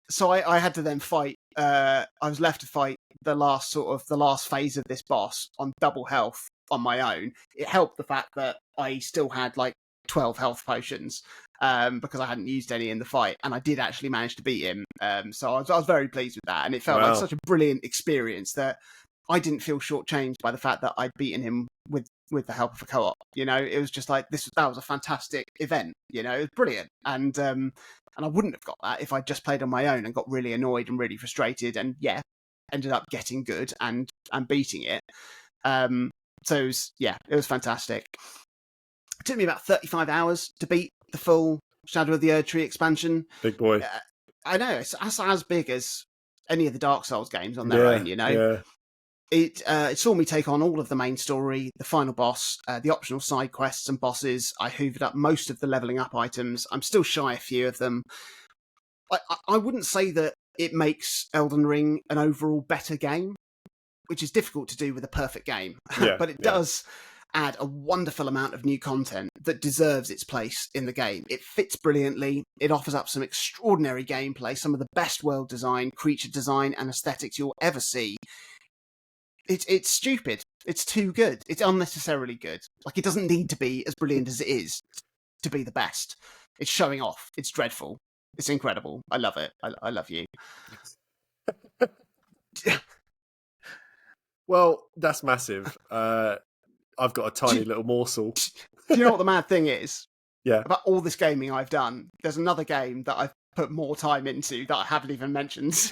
So I had to then fight. I was left to fight the last phase of this boss on double health on my own. It helped the fact that I still had like 12 health potions because I hadn't used any in the fight, and I did actually manage to beat him. So I was very pleased with that, and it felt like such a brilliant experience that I didn't feel shortchanged by the fact that I'd beaten him with the help of a co-op. It was just like that was a fantastic event. It was brilliant, and I wouldn't have got that if I just played on my own and got really annoyed and really frustrated, and ended up getting good and beating it. So it was fantastic. It took me about 35 hours to beat the full Shadow of the Erdtree expansion. Big boy. I know, it's as big as any of the Dark Souls games on their own, Yeah. It saw me take on all of the main story, the final boss, the optional side quests and bosses. I hoovered up most of the leveling up items. I'm still shy a few of them. I wouldn't say that it makes Elden Ring an overall better game, which is difficult to do with a perfect game, but it does add a wonderful amount of new content that deserves its place in the game. It fits brilliantly. It offers up some extraordinary gameplay, some of the best world design, creature design, and aesthetics you'll ever see. It's stupid. It's too good. It's unnecessarily good. Like, it doesn't need to be as brilliant as it is to be the best. It's showing off. It's dreadful. It's incredible. I love it. I love you. Well, that's massive. I've got a tiny little morsel. Do you know what the mad thing is? Yeah. About all this gaming I've done, there's another game that I've put more time into that I haven't even mentioned.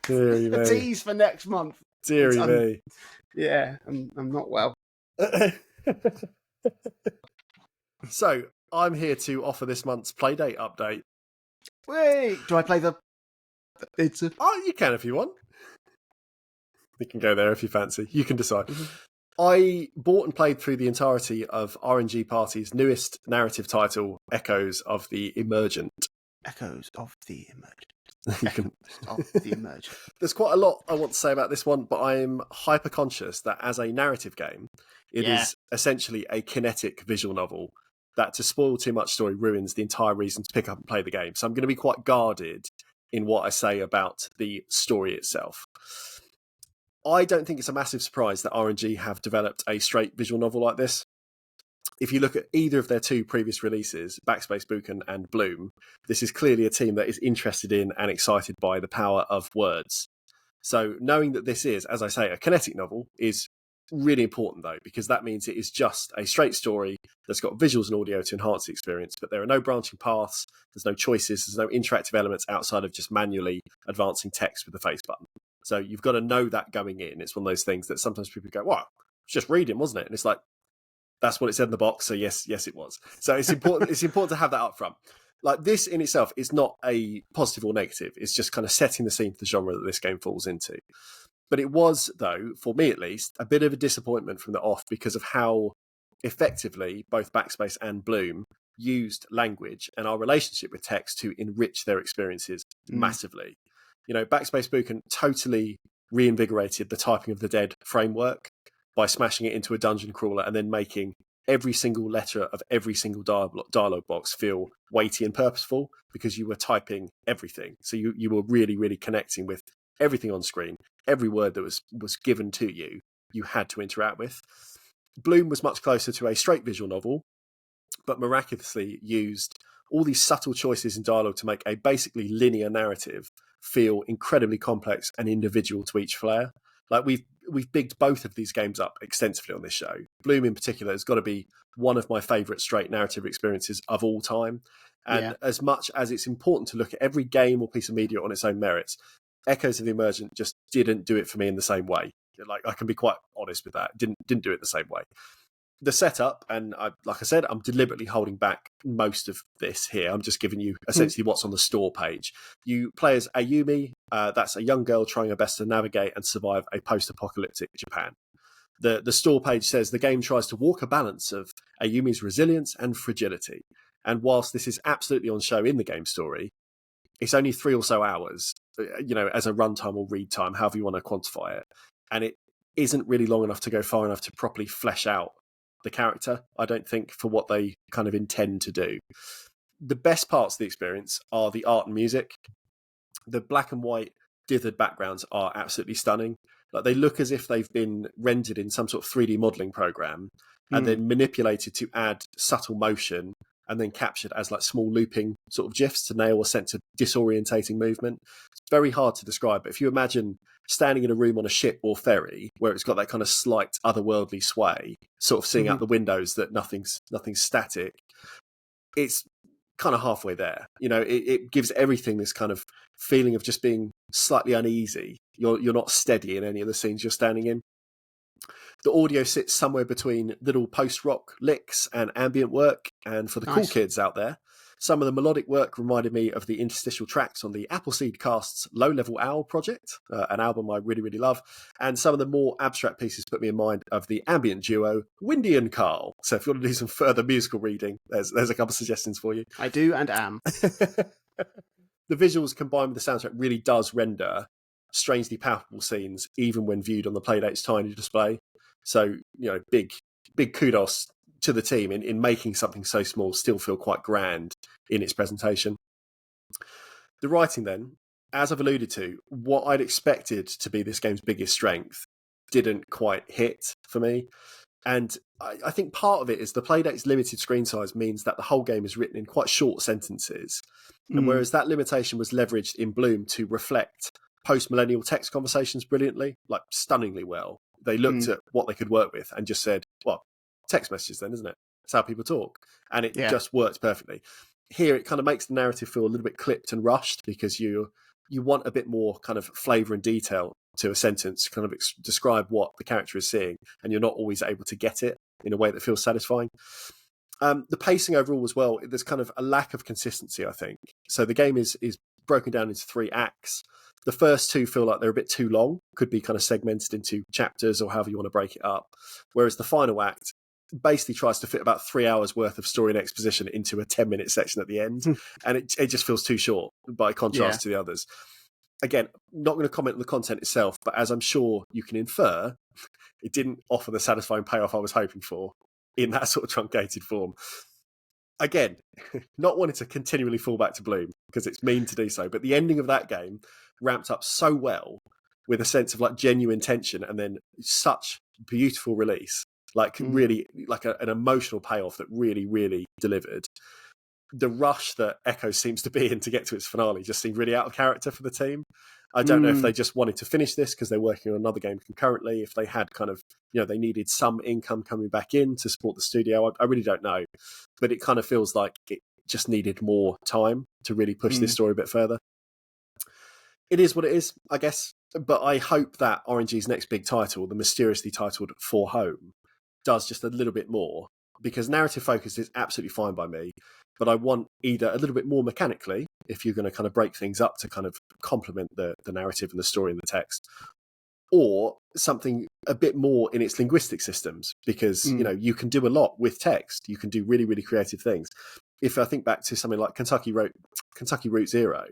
Deary me. A tease for next month. Deary me. Yeah, I'm not well. So, I'm here to offer this month's Playdate update. Wait, do I play the... Oh, you can if you want. We can go there if you fancy. You can decide. I bought and played through the entirety of RNG Party's newest narrative title, Echoes of the Emergent. Echoes of the Emergent. There's quite a lot I want to say about this one, but I'm hyper conscious that as a narrative game, it is essentially a kinetic visual novel that, to spoil too much story, ruins the entire reason to pick up and play the game. So I'm going to be quite guarded in what I say about the story itself. I don't think it's a massive surprise that RNG have developed a straight visual novel like this. If you look at either of their two previous releases, Backspace Buchan and Bloom, this is clearly a team that is interested in and excited by the power of words. So knowing that this is, as I say, a kinetic novel is really important, though, because that means it is just a straight story that's got visuals and audio to enhance the experience, but there are no branching paths, there's no choices, there's no interactive elements outside of just manually advancing text with the face button. So you've got to know that going in. It's one of those things that sometimes people go, "Wow, it's just reading, wasn't it?" And it's like, that's what it said in the box, so yes, it was. So it's important. It's important to have that up front. Like, this in itself is not a positive or negative. It's just kind of setting the scene for the genre that this game falls into. But it was, though, for me at least, a bit of a disappointment from the off because of how effectively both Backspace and Bloom used language and our relationship with text to enrich their experiences massively. You know, Backspace Buchan totally reinvigorated the Typing of the Dead framework by smashing it into a dungeon crawler and then making every single letter of every single dialogue box feel weighty and purposeful because you were typing everything. So you were really, really connecting with everything on screen, every word that was given to you, you had to interact with. Bloom was much closer to a straight visual novel, but miraculously used all these subtle choices in dialogue to make a basically linear narrative feel incredibly complex and individual to each player. Like we've bigged both of these games up extensively on this show. Bloom in particular has got to be one of my favourite straight narrative experiences of all time. And as much as it's important to look at every game or piece of media on its own merits, Echoes of the Emergent just didn't do it for me in the same way. Like, I can be quite honest with that. Didn't do it the same way. The setup, and like I said, I'm deliberately holding back most of this here. I'm just giving you essentially what's on the store page. You play as Ayumi. That's a young girl trying her best to navigate and survive a post-apocalyptic Japan. The store page says the game tries to walk a balance of Ayumi's resilience and fragility. And whilst this is absolutely on show in the game story, it's only 3 or so hours, as a runtime or read time, however you want to quantify it. And it isn't really long enough to go far enough to properly flesh out the character, I don't think, for what they kind of intend to do. The best parts of the experience are the art and music. The black and white dithered backgrounds are absolutely stunning. Like, they look as if they've been rendered in some sort of 3D modeling program and then manipulated to add subtle motion and then captured as like small looping sort of GIFs to nail a sense of disorientating movement. It's very hard to describe, but if you imagine standing in a room on a ship or ferry where it's got that kind of slight otherworldly sway, sort of seeing out the windows that nothing's static, it's kind of halfway there. It gives everything this kind of feeling of just being slightly uneasy. You're not steady in any of the scenes you're standing in. The audio sits somewhere between little post-rock licks and ambient work, and for the cool kids out there, some of the melodic work reminded me of the interstitial tracks on the Appleseed Cast's Low Level Owl project, an album I really, really love, and some of the more abstract pieces put me in mind of the ambient duo Windy and Carl. So if you want to do some further musical reading, there's a couple of suggestions for you. I do and am. The visuals combined with the soundtrack really does render strangely palpable scenes, even when viewed on the Playdate's tiny display. So, big kudos to the team in making something so small still feel quite grand in its presentation. The writing then, as I've alluded to, what I'd expected to be this game's biggest strength didn't quite hit for me. And I think part of it is the Playdate's limited screen size means that the whole game is written in quite short sentences. And whereas that limitation was leveraged in Bloom to reflect post-millennial text conversations brilliantly, like stunningly well, they looked at what they could work with and just said, well, text messages then, isn't it? That's how people talk. And it just works perfectly. Here, it kind of makes the narrative feel a little bit clipped and rushed because you want a bit more kind of flavour and detail to a sentence to kind of describe what the character is seeing, and you're not always able to get it in a way that feels satisfying. The pacing overall as well, there's kind of a lack of consistency, I think. So the game is broken down into 3 acts. The first 2 feel like they're a bit too long, could be kind of segmented into chapters or however you want to break it up. Whereas the final act basically tries to fit about 3 hours worth of story and exposition into a 10-minute section at the end. And it just feels too short by contrast to the others. Again, not going to comment on the content itself, but as I'm sure you can infer, it didn't offer the satisfying payoff I was hoping for in that sort of truncated form. Again, not wanting to continually fall back to Bloom because it's mean to do so, but the ending of that game ramped up so well with a sense of like genuine tension and then such beautiful release, like really like an emotional payoff that really, really delivered. The rush that Echo seems to be in to get to its finale just seemed really out of character for the team. I don't know if they just wanted to finish this because they're working on another game concurrently, if they had kind of, they needed some income coming back in to support the studio. I really don't know. But it kind of feels like it just needed more time to really push this story a bit further. It is what it is, I guess. But I hope that RNG's next big title, the mysteriously titled For Home, does just a little bit more, because narrative focus is absolutely fine by me. But I want either a little bit more mechanically, if you're going to kind of break things up to kind of complement the narrative and the story and the text, or something a bit more in its linguistic systems, because, you can do a lot with text. You can do really, really creative things. If I think back to something like Kentucky Route Zero,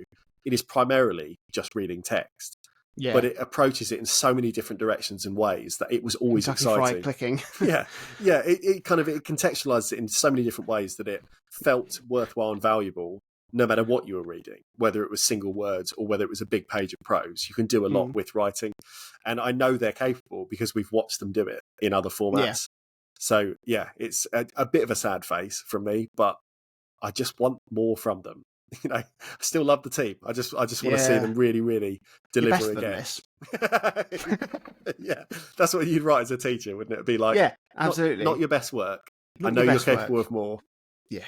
it is primarily just reading text. Yeah. But it approaches it in so many different directions and ways that it was always exciting. Fried clicking. yeah. It kind of it contextualized it in so many different ways that it felt worthwhile and valuable, no matter what you were reading, whether it was single words or whether it was a big page of prose. You can do a lot with writing. And I know they're capable because we've watched them do it in other formats. Yeah. So, yeah, it's a bit of a sad face from me, but I just want more from them. You know, I still love the team. I just want to see them really, really deliver again. Yeah, that's what you'd write as a teacher, wouldn't it? Be like, yeah, absolutely. Not your best work. Not I know your you're capable of more. Yeah.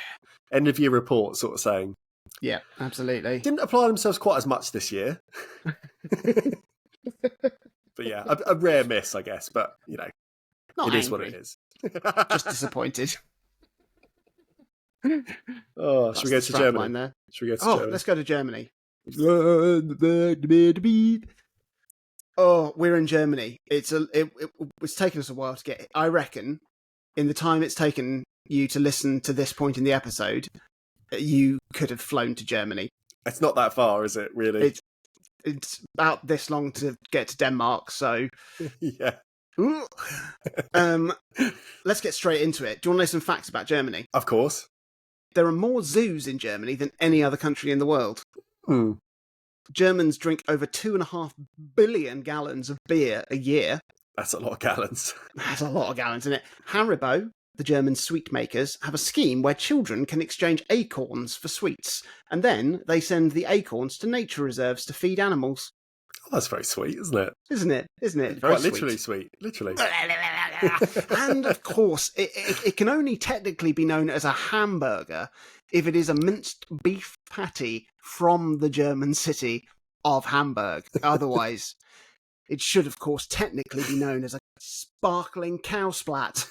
End of year report, sort of saying. Yeah, absolutely. Didn't apply themselves quite as much this year. But yeah, a rare miss, I guess. But, you know, it is what it is. Just disappointed. Oh, should we go to Germany? Should we go to Germany? Let's go to Germany. Oh, we're in Germany. It's taken us a while to get. I reckon, in the time it's taken you to listen to this point in the episode, you could have flown to Germany. It's not that far, is it? Really? It's about this long to get to Denmark. So yeah. Let's get straight into it. Do you want to know some facts about Germany? Of course. There are more zoos in Germany than any other country in the world. Germans drink over 2.5 billion gallons of beer a year. That's a lot of gallons. That's a lot of gallons, isn't it? Haribo, the German sweet makers, have a scheme where children can exchange acorns for sweets, and then they send the acorns to nature reserves to feed animals. Oh, that's very sweet, isn't it? Isn't it? Very quite literally sweet. Literally. And of course, it can only technically be known as a hamburger if it is a minced beef patty from the German city of Hamburg. Otherwise, it should, of course, technically be known as a sparkling cow splat.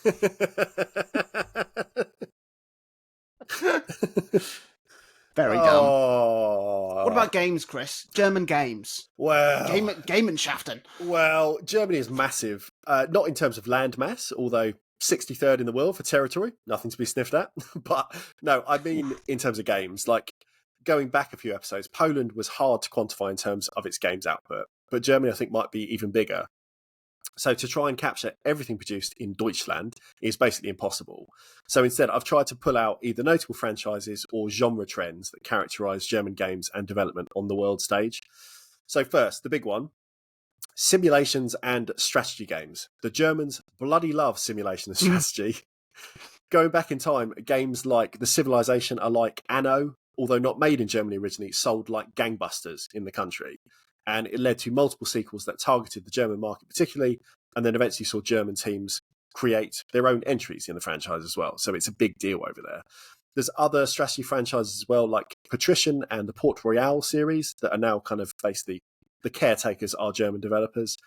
Very dumb. Oh. What about games, Chris? German games. Well, Gamenschaften. Well, Germany is massive. Not in terms of land mass, although 63rd in the world for territory. Nothing to be sniffed at. But no, I mean in terms of games. Like, going back a few episodes, Poland was hard to quantify in terms of its games output. But Germany, I think, might be even bigger. So to try and capture everything produced in Deutschland is basically impossible. So instead, I've tried to pull out either notable franchises or genre trends that characterise German games and development on the world stage. So first, the big one, simulations and strategy games. The Germans bloody love simulation and strategy. Going back in time, games like The Civilization are like Anno, although not made in Germany originally, sold like gangbusters in the country. And it led to multiple sequels that targeted the German market particularly, and then eventually saw German teams create their own entries in the franchise as well. So it's a big deal over there. There's other strategy franchises as well, like Patrician and the Port Royale series, that are now kind of basically the caretakers are German developers.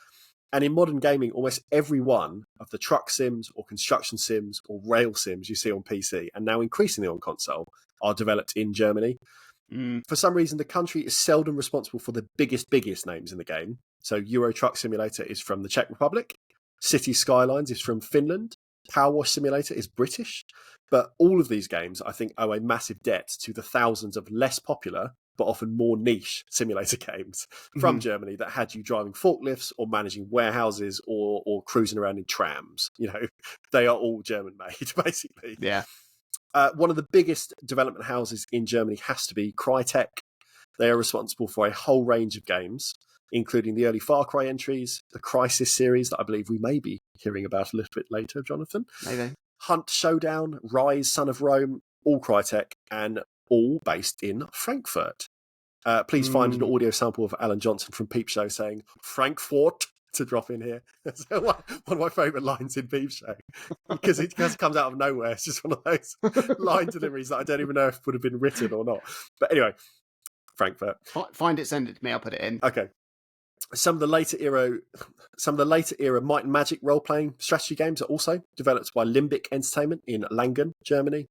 And in modern gaming, almost every one of the truck sims or construction sims or rail sims you see on PC, and now increasingly on console, are developed in Germany. For some reason, the country is seldom responsible for the biggest names in the game. So Euro Truck Simulator is from the Czech Republic. City Skylines is from Finland. Power Wash Simulator is British. But all of these games, I think, owe a massive debt to the thousands of less popular, but often more niche simulator games from Germany that had you driving forklifts or managing warehouses or cruising around in trams. You know, they are all German made, basically. Yeah. One of the biggest development houses in Germany has to be Crytek. They are responsible for a whole range of games, including the early Far Cry entries, the Crysis series that I believe we may be hearing about a little bit later, Jonathan. Maybe. Hunt Showdown, Rise, Son of Rome, all Crytek, and all based in Frankfurt. Please find an audio sample of Alan Johnson from Peep Show saying, Frankfurt, to drop in here. That's one of my favourite lines in Peep Show, because it just comes out of nowhere. It's just one of those line deliveries that I don't even know if would have been written or not. But anyway, Frankfurt. Find it, send it to me, I'll put it in. Okay. Some of the later era Might and Magic role-playing strategy games are also developed by Limbic Entertainment in Langen, Germany.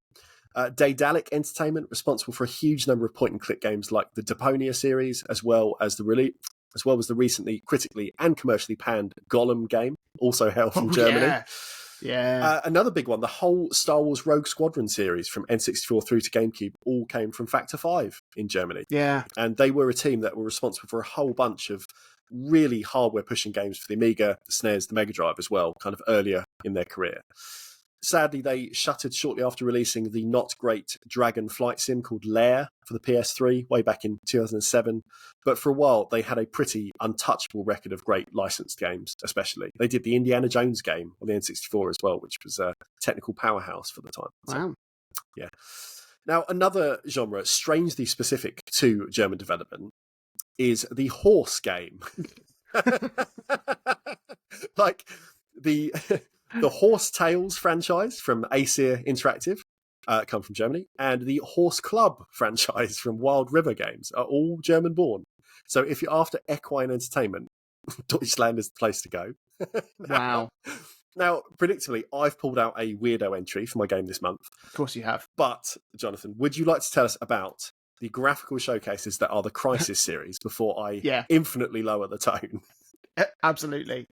Daedalic Entertainment, responsible for a huge number of point-and-click games like the Deponia series, as well as the recently critically and commercially panned Gollum game, also hailed from Germany. Yeah. Another big one, the whole Star Wars Rogue Squadron series from N64 through to GameCube all came from Factor 5 in Germany. Yeah. And they were a team that were responsible for a whole bunch of really hardware pushing games for the Amiga, the SNES, the Mega Drive as well, kind of earlier in their career. Sadly, they shuttered shortly after releasing the not great Dragon flight sim called Lair for the PS3 way back in 2007. But for a while, they had a pretty untouchable record of great licensed games, especially. They did the Indiana Jones game on the N64 as well, which was a technical powerhouse for the time. So, Wow. yeah. Now, another genre strangely specific to German development is the horse game. Like the Horse Tales franchise from Aesir Interactive come from Germany, and the Horse Club franchise from Wild River Games are all German born. So if you're after equine entertainment, Deutschland is the place to go. Wow. Now, predictably, I've pulled out a weirdo entry for my game this month. Of course you have. But, Jonathan, would you like to tell us about the graphical showcases that are the Crysis series before I infinitely lower the tone? Absolutely.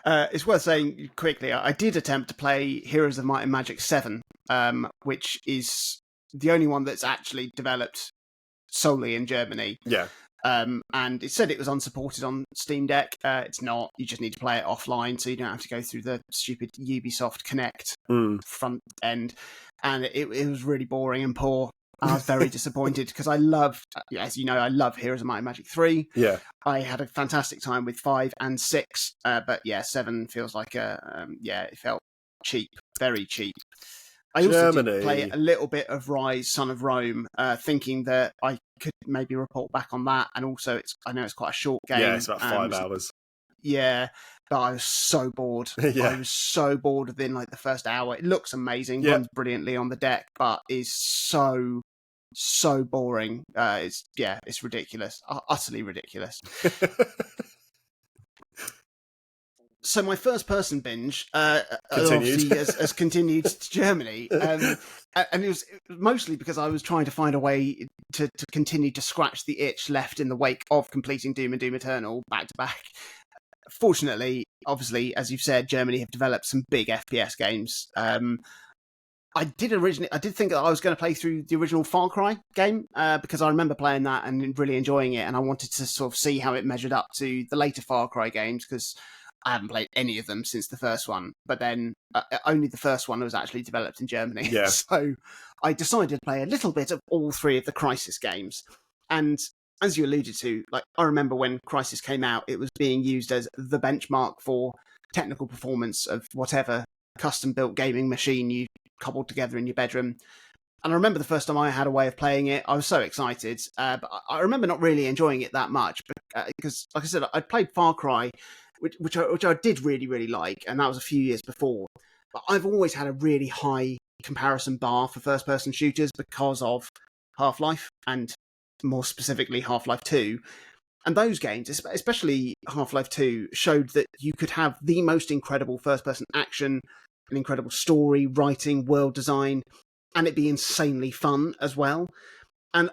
It's worth saying quickly, I did attempt to play Heroes of Might and Magic 7, which is the only one that's actually developed solely in Germany. Yeah. And it said it was unsupported on Steam Deck. It's not. You just need to play it offline, so you don't have to go through the stupid Ubisoft Connect front end. And it was really boring and poor. I was very disappointed because I loved, as you know, I love Heroes of Might and Magic 3. Yeah. I had a fantastic time with 5 and 6, but 7 feels like it felt cheap, very cheap. I also did play a little bit of Rise, Son of Rome, thinking that I could maybe report back on that. And also, I know it's quite a short game. Yeah, it's about 5 hours. Yeah, but I was so bored. I was so bored within like the first hour. It looks amazing, runs brilliantly on the deck, but is so boring. It's ridiculous, utterly ridiculous. So my first person binge obviously has continued to Germany, and it was mostly because I was trying to find a way to continue to scratch the itch left in the wake of completing Doom and Doom Eternal back to back. Fortunately, obviously, as you've said, Germany have developed some big FPS games. I did think that I was going to play through the original Far Cry game because I remember playing that and really enjoying it, and I wanted to sort of see how it measured up to the later Far Cry games because I haven't played any of them since the first one. But then only the first one was actually developed in Germany. Yeah. So I decided to play a little bit of all three of the Crysis games. And as you alluded to, like I remember when Crysis came out, it was being used as the benchmark for technical performance of whatever custom-built gaming machine you cobbled together in your bedroom. And I remember the first time I had a way of playing it, I was so excited. But I remember not really enjoying it that much because, like I said, I'd played Far Cry, which I did really, really like, and that was a few years before. But I've always had a really high comparison bar for first-person shooters because of Half-Life, and more specifically Half-Life 2. And those games, especially Half-Life 2, showed that you could have the most incredible first-person action, an incredible story, writing, world design, and it be insanely fun as well. And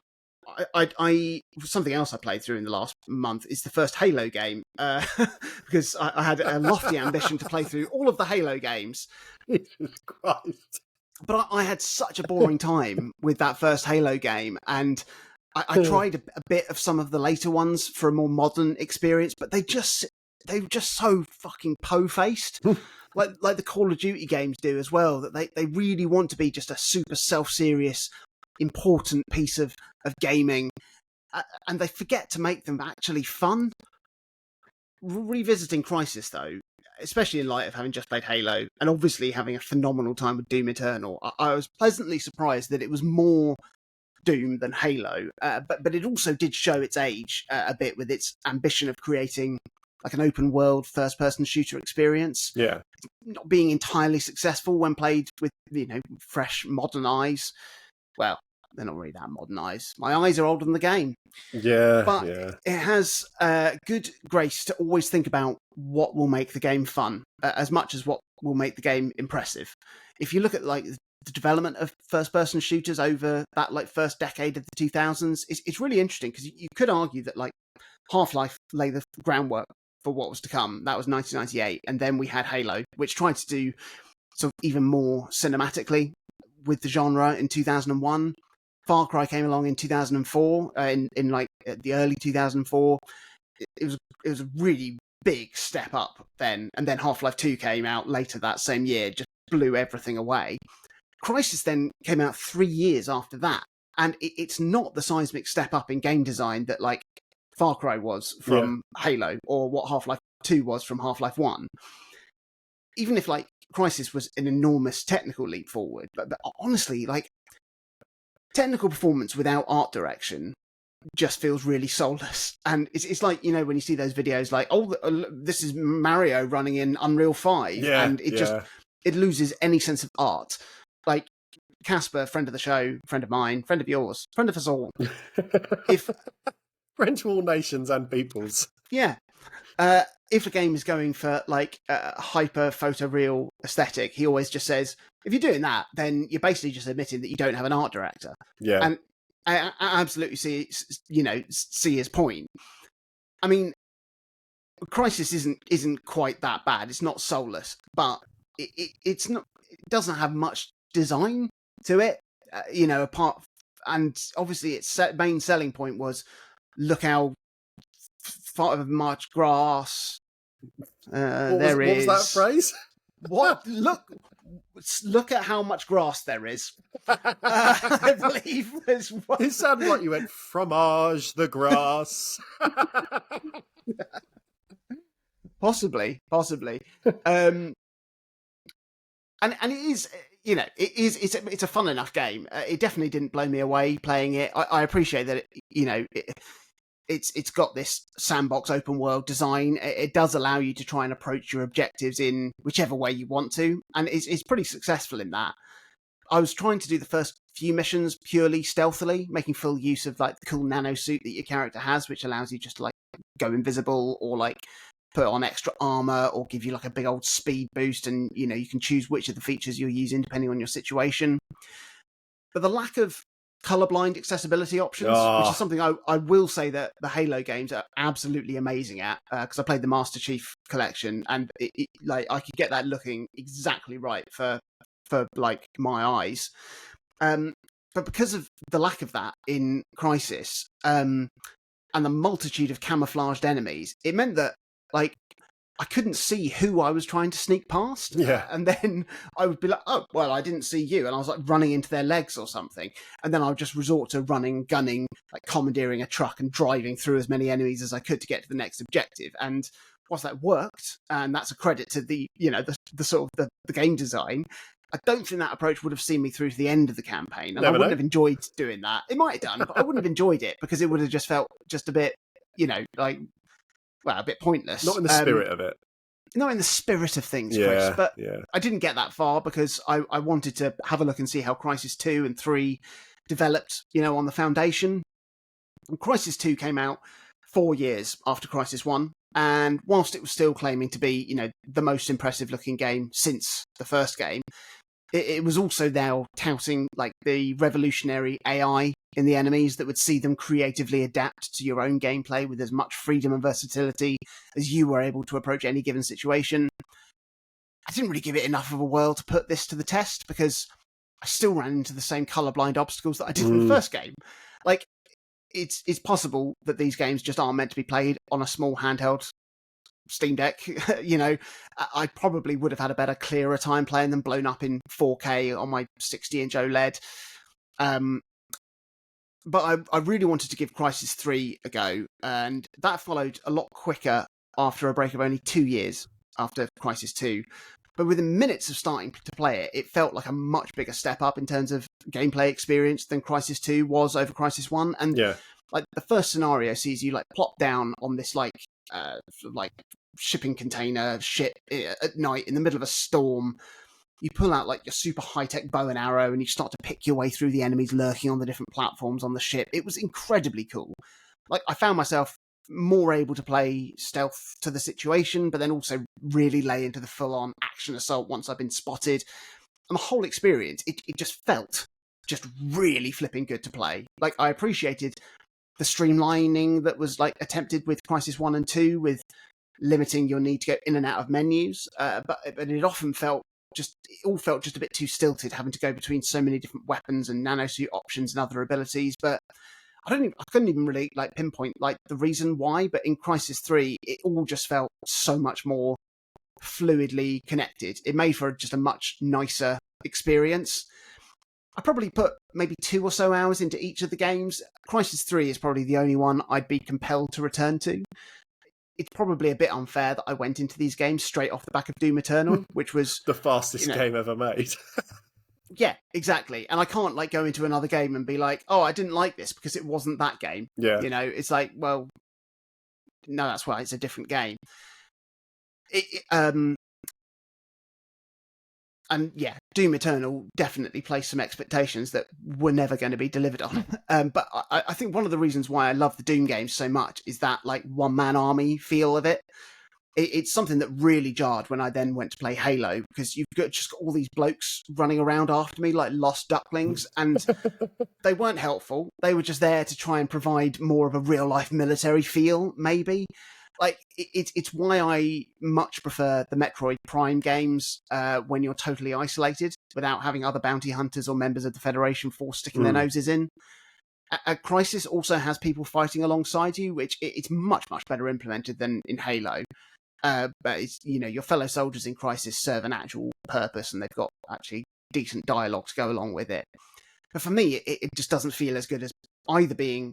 I something else I played through in the last month is the first Halo game, because I had a lofty ambition to play through all of the Halo games. Jesus Christ. But I had such a boring time with that first Halo game, and I tried a bit of some of the later ones for a more modern experience, but they were just so fucking po-faced. like the Call of Duty games do as well, that they really want to be just a super self-serious, important piece of gaming, and they forget to make them actually fun. Revisiting Crysis, though, especially in light of having just played Halo, and obviously having a phenomenal time with Doom Eternal, I was pleasantly surprised that it was more Doom than Halo, but it also did show its age a bit with its ambition of creating like an open world first person shooter experience. Yeah. Not being entirely successful when played with, fresh modern eyes. Well, they're not really that modern eyes. My eyes are older than the game. Yeah. But it has good grace to always think about what will make the game fun as much as what will make the game impressive. If you look at like the development of first-person shooters over that like first decade of the 2000s, it's really interesting because you could argue that like Half-Life laid the groundwork for what was to come. That was 1998, and then we had Halo, which tried to do sort of even more cinematically with the genre in 2001. Far Cry came along in 2004, in like the early 2004. It was a really big step up then, and then Half-Life 2 came out later that same year, just blew everything away. Crysis then came out 3 years after that, and it's not the seismic step up in game design that like Far Cry was from Halo, or what Half-Life 2 was from Half-Life 1. Even if like Crysis was an enormous technical leap forward, but honestly, like technical performance without art direction just feels really soulless. And it's like, you know, when you see those videos like, oh, this is Mario running in Unreal 5, and it just, it loses any sense of art. Like Casper, friend of the show, friend of mine, friend of yours, friend of us all. Friend to all nations and peoples. Yeah. If a game is going for like a hyper photoreal aesthetic, he always just says, if you're doing that, then you're basically just admitting that you don't have an art director. Yeah. And I absolutely see his point. I mean, Crysis isn't quite that bad. It's not soulless, but it's not. It doesn't have much design to it, you know. And obviously, its main selling point was, look how far much grass there is. What was that phrase? What? Look at how much grass there is. I believe was what... It sounded like you went fromage the grass. Possibly. And it is, you know, it's a fun enough game. It definitely didn't blow me away playing it. I appreciate that, you know, it's got this sandbox open world design. It does allow you to try and approach your objectives in whichever way you want to, and it's pretty successful in that. I was trying to do the first few missions purely stealthily, making full use of like the cool nano suit that your character has, which allows you just to like go invisible or like put on extra armor or give you like a big old speed boost, and you know, you can choose which of the features you're using depending on your situation. But the lack of colorblind accessibility options, which is something I will say that the Halo games are absolutely amazing at, because I played the Master Chief Collection, and like I could get that looking exactly right for like my eyes. But because of the lack of that in Crysis, and the multitude of camouflaged enemies, it meant that like I couldn't see who I was trying to sneak past. Yeah. And then I would be like, oh, well, I didn't see you. And I was like running into their legs or something. And then I would just resort to running, gunning, like commandeering a truck and driving through as many enemies as I could to get to the next objective. And whilst that worked, and that's a credit to the, you know, the sort of the game design, I don't think that approach would have seen me through to the end of the campaign. And I wouldn't have enjoyed doing that. It might have done, but I wouldn't have enjoyed it because it would have just felt just a bit, you know, like, well, a bit pointless. Not in the spirit of it. Not in the spirit of things, Chris. But I didn't get that far because I wanted to have a look and see how Crysis 2 and 3 developed, you know, on the foundation. And Crysis 2 came out 4 years after Crysis 1. And whilst it was still claiming to be, you know, the most impressive looking game since the first game, it was also now touting like the revolutionary AI in the enemies that would see them creatively adapt to your own gameplay with as much freedom and versatility as you were able to approach any given situation. I didn't really give it enough of a whirl to put this to the test because I still ran into the same colourblind obstacles that I did in the first game. Like, it's possible that these games just aren't meant to be played on a small handheld Steam Deck. You know, I probably would have had a better, clearer time playing them blown up in 4K on my 60-inch OLED. But I really wanted to give Crysis 3 a go, and that followed a lot quicker after a break of only 2 years after Crysis 2. But within minutes of starting to play it, it felt like a much bigger step up in terms of gameplay experience than Crysis 2 was over Crysis 1. And like the first scenario sees you like plop down on this like shipping container ship at night in the middle of a storm. You pull out like your super high-tech bow and arrow and you start to pick your way through the enemies lurking on the different platforms on the ship. It was incredibly cool. Like, I found myself more able to play stealth to the situation, but then also really lay into the full-on action assault once I've been spotted. And the whole experience, it just felt just really flipping good to play. Like, I appreciated the streamlining that was like attempted with Crysis 1 and 2 with limiting your need to go in and out of menus, but it often felt it all felt just a bit too stilted, having to go between so many different weapons and nanosuit options and other abilities. But I couldn't even really like pinpoint like the reason why. But in Crysis 3, it all just felt so much more fluidly connected. It made for just a much nicer experience. I probably put maybe 2 or so hours into each of the games. Crysis 3 is probably the only one I'd be compelled to return to. It's probably a bit unfair that I went into these games straight off the back of Doom Eternal, which was the fastest game ever made. Yeah, exactly. And I can't like go into another game and be like, oh, I didn't like this because it wasn't that game. Yeah. It's like, well, no, that's why it's a different game. And yeah, Doom Eternal definitely placed some expectations that were never going to be delivered on. But I think one of the reasons why I love the Doom games so much is that like one-man army feel of it. It's something that really jarred when I then went to play Halo, because you've got all these blokes running around after me like lost ducklings, and they weren't helpful. They were just there to try and provide more of a real-life military feel, maybe. Like, it's why I much prefer the Metroid Prime games when you're totally isolated without having other bounty hunters or members of the Federation Force sticking their noses in. Crysis also has people fighting alongside you, which it's much, much better implemented than in Halo. But it's, your fellow soldiers in Crysis serve an actual purpose, and they've got actually decent dialogue to go along with it. But for me, it just doesn't feel as good as either being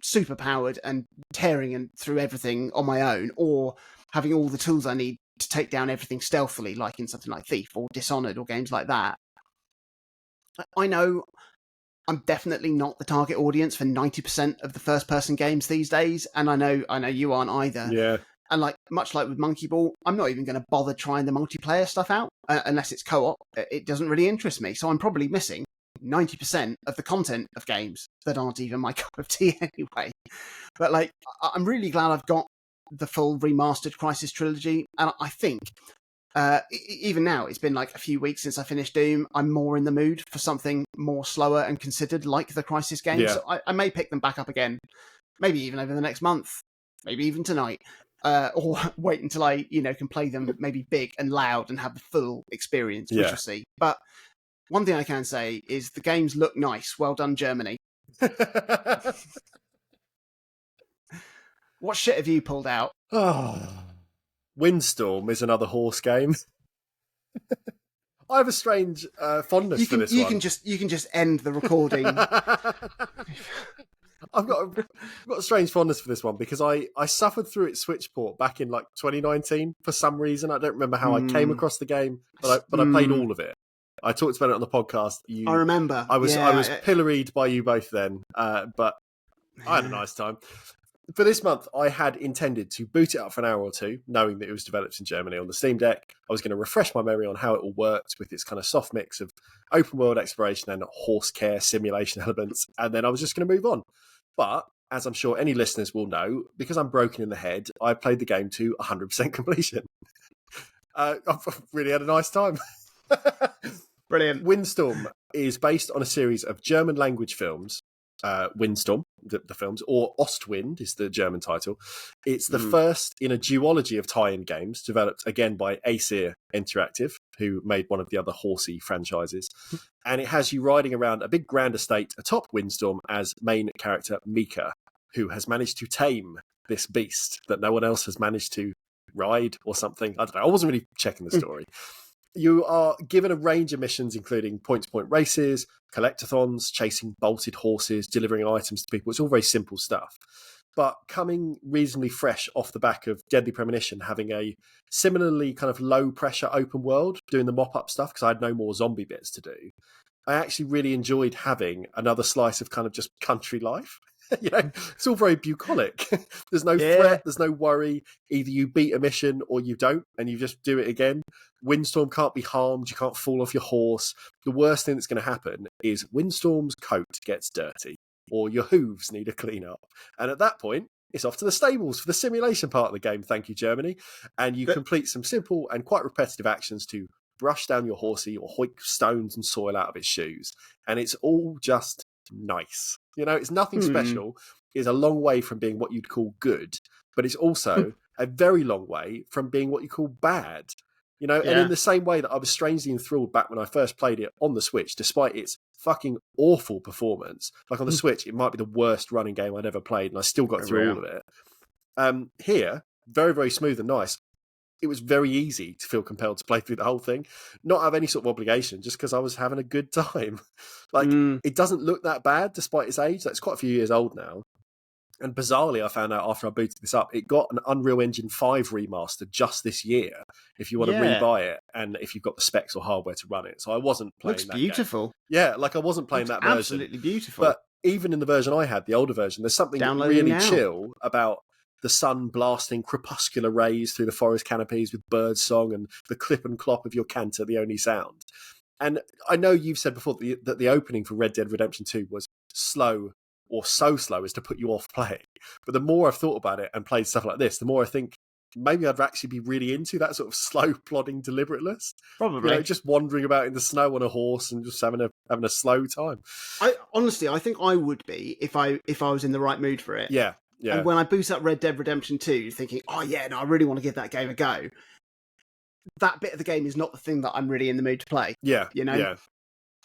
super powered and tearing through everything on my own, or having all the tools I need to take down everything stealthily, like in something like Thief or Dishonored or games like that. I know I'm definitely not the target audience for 90% of the first-person games these days, and I know you aren't either. Yeah. And like much like with Monkey Ball, I'm not even going to bother trying the multiplayer stuff out unless it's co-op. It doesn't really interest me, so I'm probably missing 90% of the content of games that aren't even my cup of tea anyway. But like, I'm really glad I've got the full remastered Crysis trilogy, and I think even now, it's been like a few weeks since I finished Doom, I'm more in the mood for something more slower and considered like the Crysis games. Yeah. So I may pick them back up again, maybe even over the next month, maybe even tonight. Or wait until I, can play them maybe big and loud and have the full experience, which we'll see. But one thing I can say is the games look nice. Well done, Germany. What shit have you pulled out? Windstorm is another horse game. I have a strange fondness for this one. You can just end the recording. I've got a strange fondness for this one because I suffered through its Switch port back in like 2019 for some reason. I don't remember how I came across the game, but I played all of it. I talked about it on the podcast. I remember. I was pilloried by you both then, but I had a nice time. For this month, I had intended to boot it up for an hour or two, knowing that it was developed in Germany on the Steam Deck. I was going to refresh my memory on how it all worked with its kind of soft mix of open world exploration and horse care simulation elements, and then I was just going to move on. But, as I'm sure any listeners will know, because I'm broken in the head, I played the game to 100% completion. I've really had a nice time. Brilliant. Windstorm is based on a series of German language films. Windstorm, the films, or Ostwind is the German title. It's the first in a duology of tie-in games developed again by Aesir Interactive, who made one of the other horsey franchises. And it has you riding around a big grand estate atop Windstorm as main character Mika, who has managed to tame this beast that no one else has managed to ride or something. I don't know. I wasn't really checking the story. You are given a range of missions, including point-to-point races, collectathons, chasing bolted horses, delivering items to people. It's all very simple stuff. But coming reasonably fresh off the back of Deadly Premonition, having a similarly kind of low-pressure open world, doing the mop-up stuff, because I had no more zombie bits to do, I actually really enjoyed having another slice of kind of just country life. It's all very bucolic. There's no threat, there's no worry. Either you beat a mission or you don't, and you just do it again. Windstorm can't be harmed, you can't fall off your horse. The worst thing that's going to happen is Windstorm's coat gets dirty, or your hooves need a clean up. And at that point, it's off to the stables for the simulation part of the game, thank you, Germany. And you complete some simple and quite repetitive actions to brush down your horsey or hoik stones and soil out of its shoes. And it's all just nice. It's nothing special. It's a long way from being what you'd call good, but it's also a very long way from being what you call bad. And in the same way that I was strangely enthralled back when I first played it on the Switch, despite its fucking awful performance. Like on the Switch, it might be the worst running game I'd ever played, and I still got through all of it. Here, very, very smooth and nice. it was very easy to feel compelled to play through the whole thing, not have any sort of obligation, just because I was having a good time. Like, it doesn't look that bad despite its age. That's quite a few years old now. And bizarrely, I found out after I booted this up, it got an Unreal Engine 5 remaster just this year if you want to rebuy it and if you've got the specs or hardware to run it. So I wasn't playing Looks that beautiful. game. Yeah, like I wasn't playing that version. Absolutely beautiful. But even in the version I had, the older version, there's something really chill about the sun blasting crepuscular rays through the forest canopies with bird song and the clip and clop of your canter, the only sound. And I know you've said before that the opening for Red Dead Redemption 2 was slow, or so slow as to put you off playing. But the more I've thought about it and played stuff like this, the more I think maybe I'd actually be really into that sort of slow, plodding deliberateness. Probably. Just wandering about in the snow on a horse and just having a slow time. Honestly, I think I would be if I was in the right mood for it. Yeah. Yeah. And when I boot up Red Dead Redemption 2, thinking, oh yeah, no, I really want to give that game a go. That bit of the game is not the thing that I'm really in the mood to play. Yeah. You know?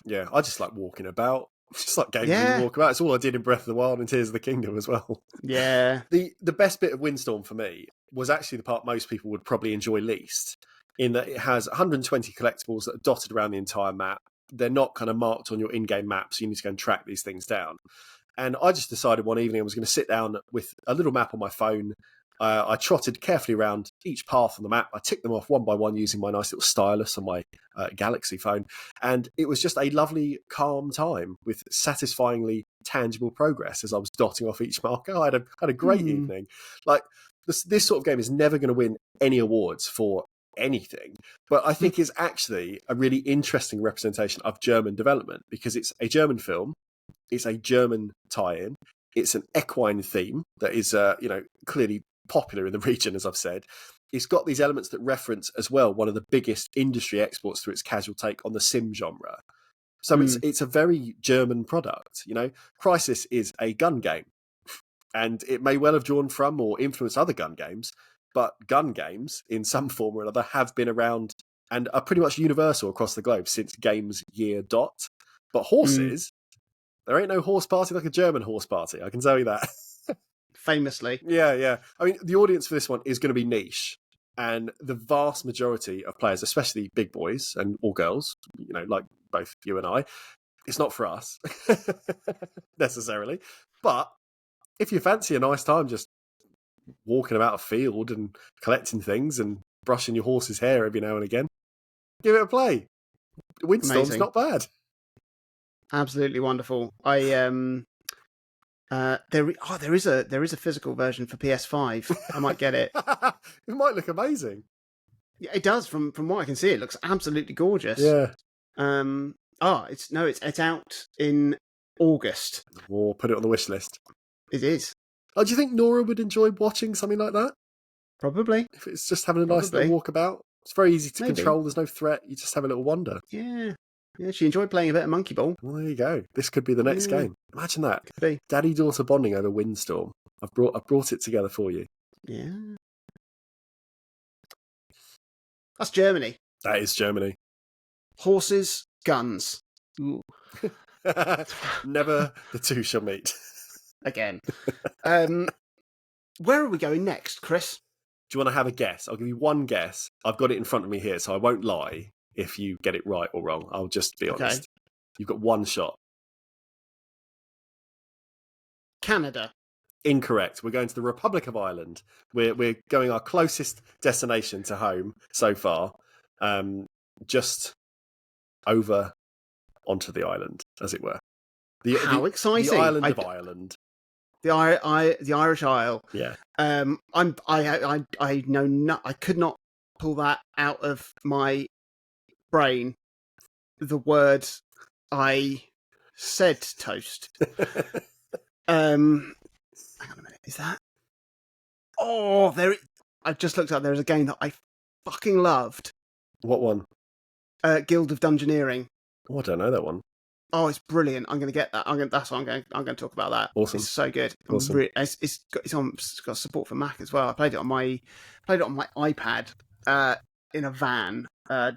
Yeah. I just like walking about. Just like games where you walk about. It's all I did in Breath of the Wild and Tears of the Kingdom as well. Yeah. The best bit of Windstorm for me was actually the part most people would probably enjoy least, in that it has 120 collectibles that are dotted around the entire map. They're not kind of marked on your in-game map, so you need to go and track these things down. And I just decided one evening I was going to sit down with a little map on my phone. I trotted carefully around each path on the map. I ticked them off one by one using my nice little stylus on my Galaxy phone. And it was just a lovely, calm time with satisfyingly tangible progress as I was dotting off each marker. I had a great evening. Like, this sort of game is never going to win any awards for anything, but I think is actually a really interesting representation of German development, because it's a German film, it's a German tie-in, it's an equine theme that is, clearly popular in the region, as I've said. It's got these elements that reference as well one of the biggest industry exports through its casual take on the sim genre. So it's a very German product. Crysis is a gun game, and it may well have drawn from or influenced other gun games, but gun games in some form or another have been around and are pretty much universal across the globe since games year dot. But horses, there ain't no horse party like a German horse party, I can tell you that. Famously. Yeah. I mean, the audience for this one is going to be niche, and the vast majority of players, especially big boys or girls, like both you and I, it's not for us necessarily. But if you fancy a nice time just walking about a field and collecting things and brushing your horse's hair every now and again, give it a play. Windstorm's not bad. Absolutely wonderful. There is a physical version for PS5. I might get it. It might look amazing. Yeah, it does. From what I can see, it looks absolutely gorgeous. Yeah. It's out in August. Or put it on the wish list. It is. Oh, do you think Nora would enjoy watching something like that? Probably. If it's just having a nice little walk about. It's very easy to control. There's no threat. You just have a little wander. Yeah. Yeah, she enjoyed playing a bit of Monkey Ball. Well, there you go. This could be the next game. Imagine that. Could be. Daddy-daughter bonding over Windstorm. I've brought it together for you. Yeah. That's Germany. That is Germany. Horses, guns. Ooh. Never the two shall meet. Again. Where are we going next, Chris? Do you want to have a guess? I'll give you one guess. I've got it in front of me here, so I won't lie if you get it right or wrong. I'll just be honest. You've got one shot. Canada. Incorrect. We're going to the Republic of Ireland. We're going our closest destination to home so far. Just over onto the island, as it were. How exciting! The island of Ireland. The Irish Isle. Yeah. I know I could not pull that out of my brain. The word I said toast. Hang on a minute. Is that? Oh, I've just looked up. There's a game that I fucking loved. What one? Guild of Dungeoneering. Oh, I don't know that one. Oh, it's brilliant! I'm going to get that. That's what I'm going to talk about. That awesome. It's so good. Awesome. It's got support for Mac as well. I played it on my iPad in a van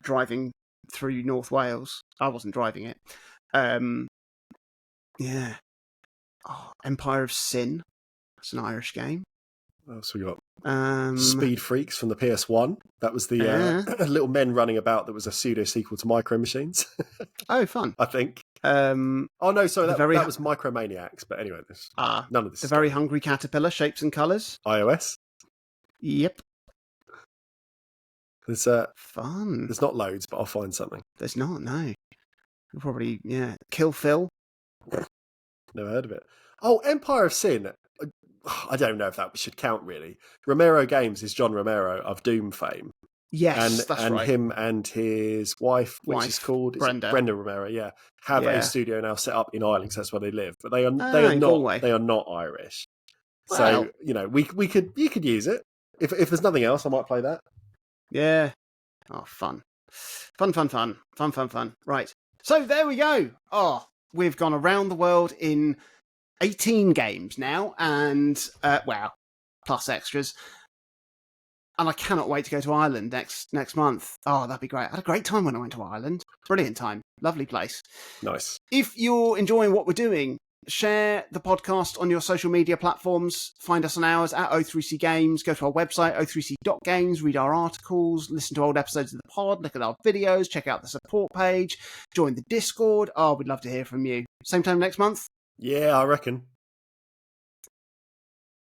driving through North Wales. I wasn't driving it. Yeah. Oh, Empire of Sin. That's an Irish game. What else we got? Um, Speed Freaks from the PS1. That was the little men running about that was a pseudo sequel to Micro Machines, oh, fun. I think. Um, Oh, no, sorry, The that very- was Micromaniacs. But anyway, none of this The is Very going Hungry Caterpillar, Shapes and Colours. on. iOS. Yep. There's Fun. there's not loads, but I'll find something. There's not, no. You'll probably, Kill Phil. Never heard of it. Oh, Empire of Sin. I don't know if that should count, really. Romero Games is John Romero of Doom fame. Yes, that's and right. him and his wife, which is called Brenda. Brenda Romero, have a studio now set up in Ireland, because that's where they live. But they are in Galway. they are not Irish. Well. So you could use it if there's nothing else. I might play that. Yeah. Oh, fun. Fun. Right. So there we go. Oh, we've gone around the world in 18 games now, and plus extras. And I cannot wait to go to Ireland next month. Oh, that'd be great. I had a great time when I went to Ireland. Brilliant time. Lovely place. Nice. If you're enjoying what we're doing, share the podcast on your social media platforms. Find us on ours at O3C Games. Go to our website, o3c.games, read our articles, listen to old episodes of the pod, look at our videos, check out the support page, join the Discord. Oh, we'd love to hear from you. Same time next month? Yeah, I reckon.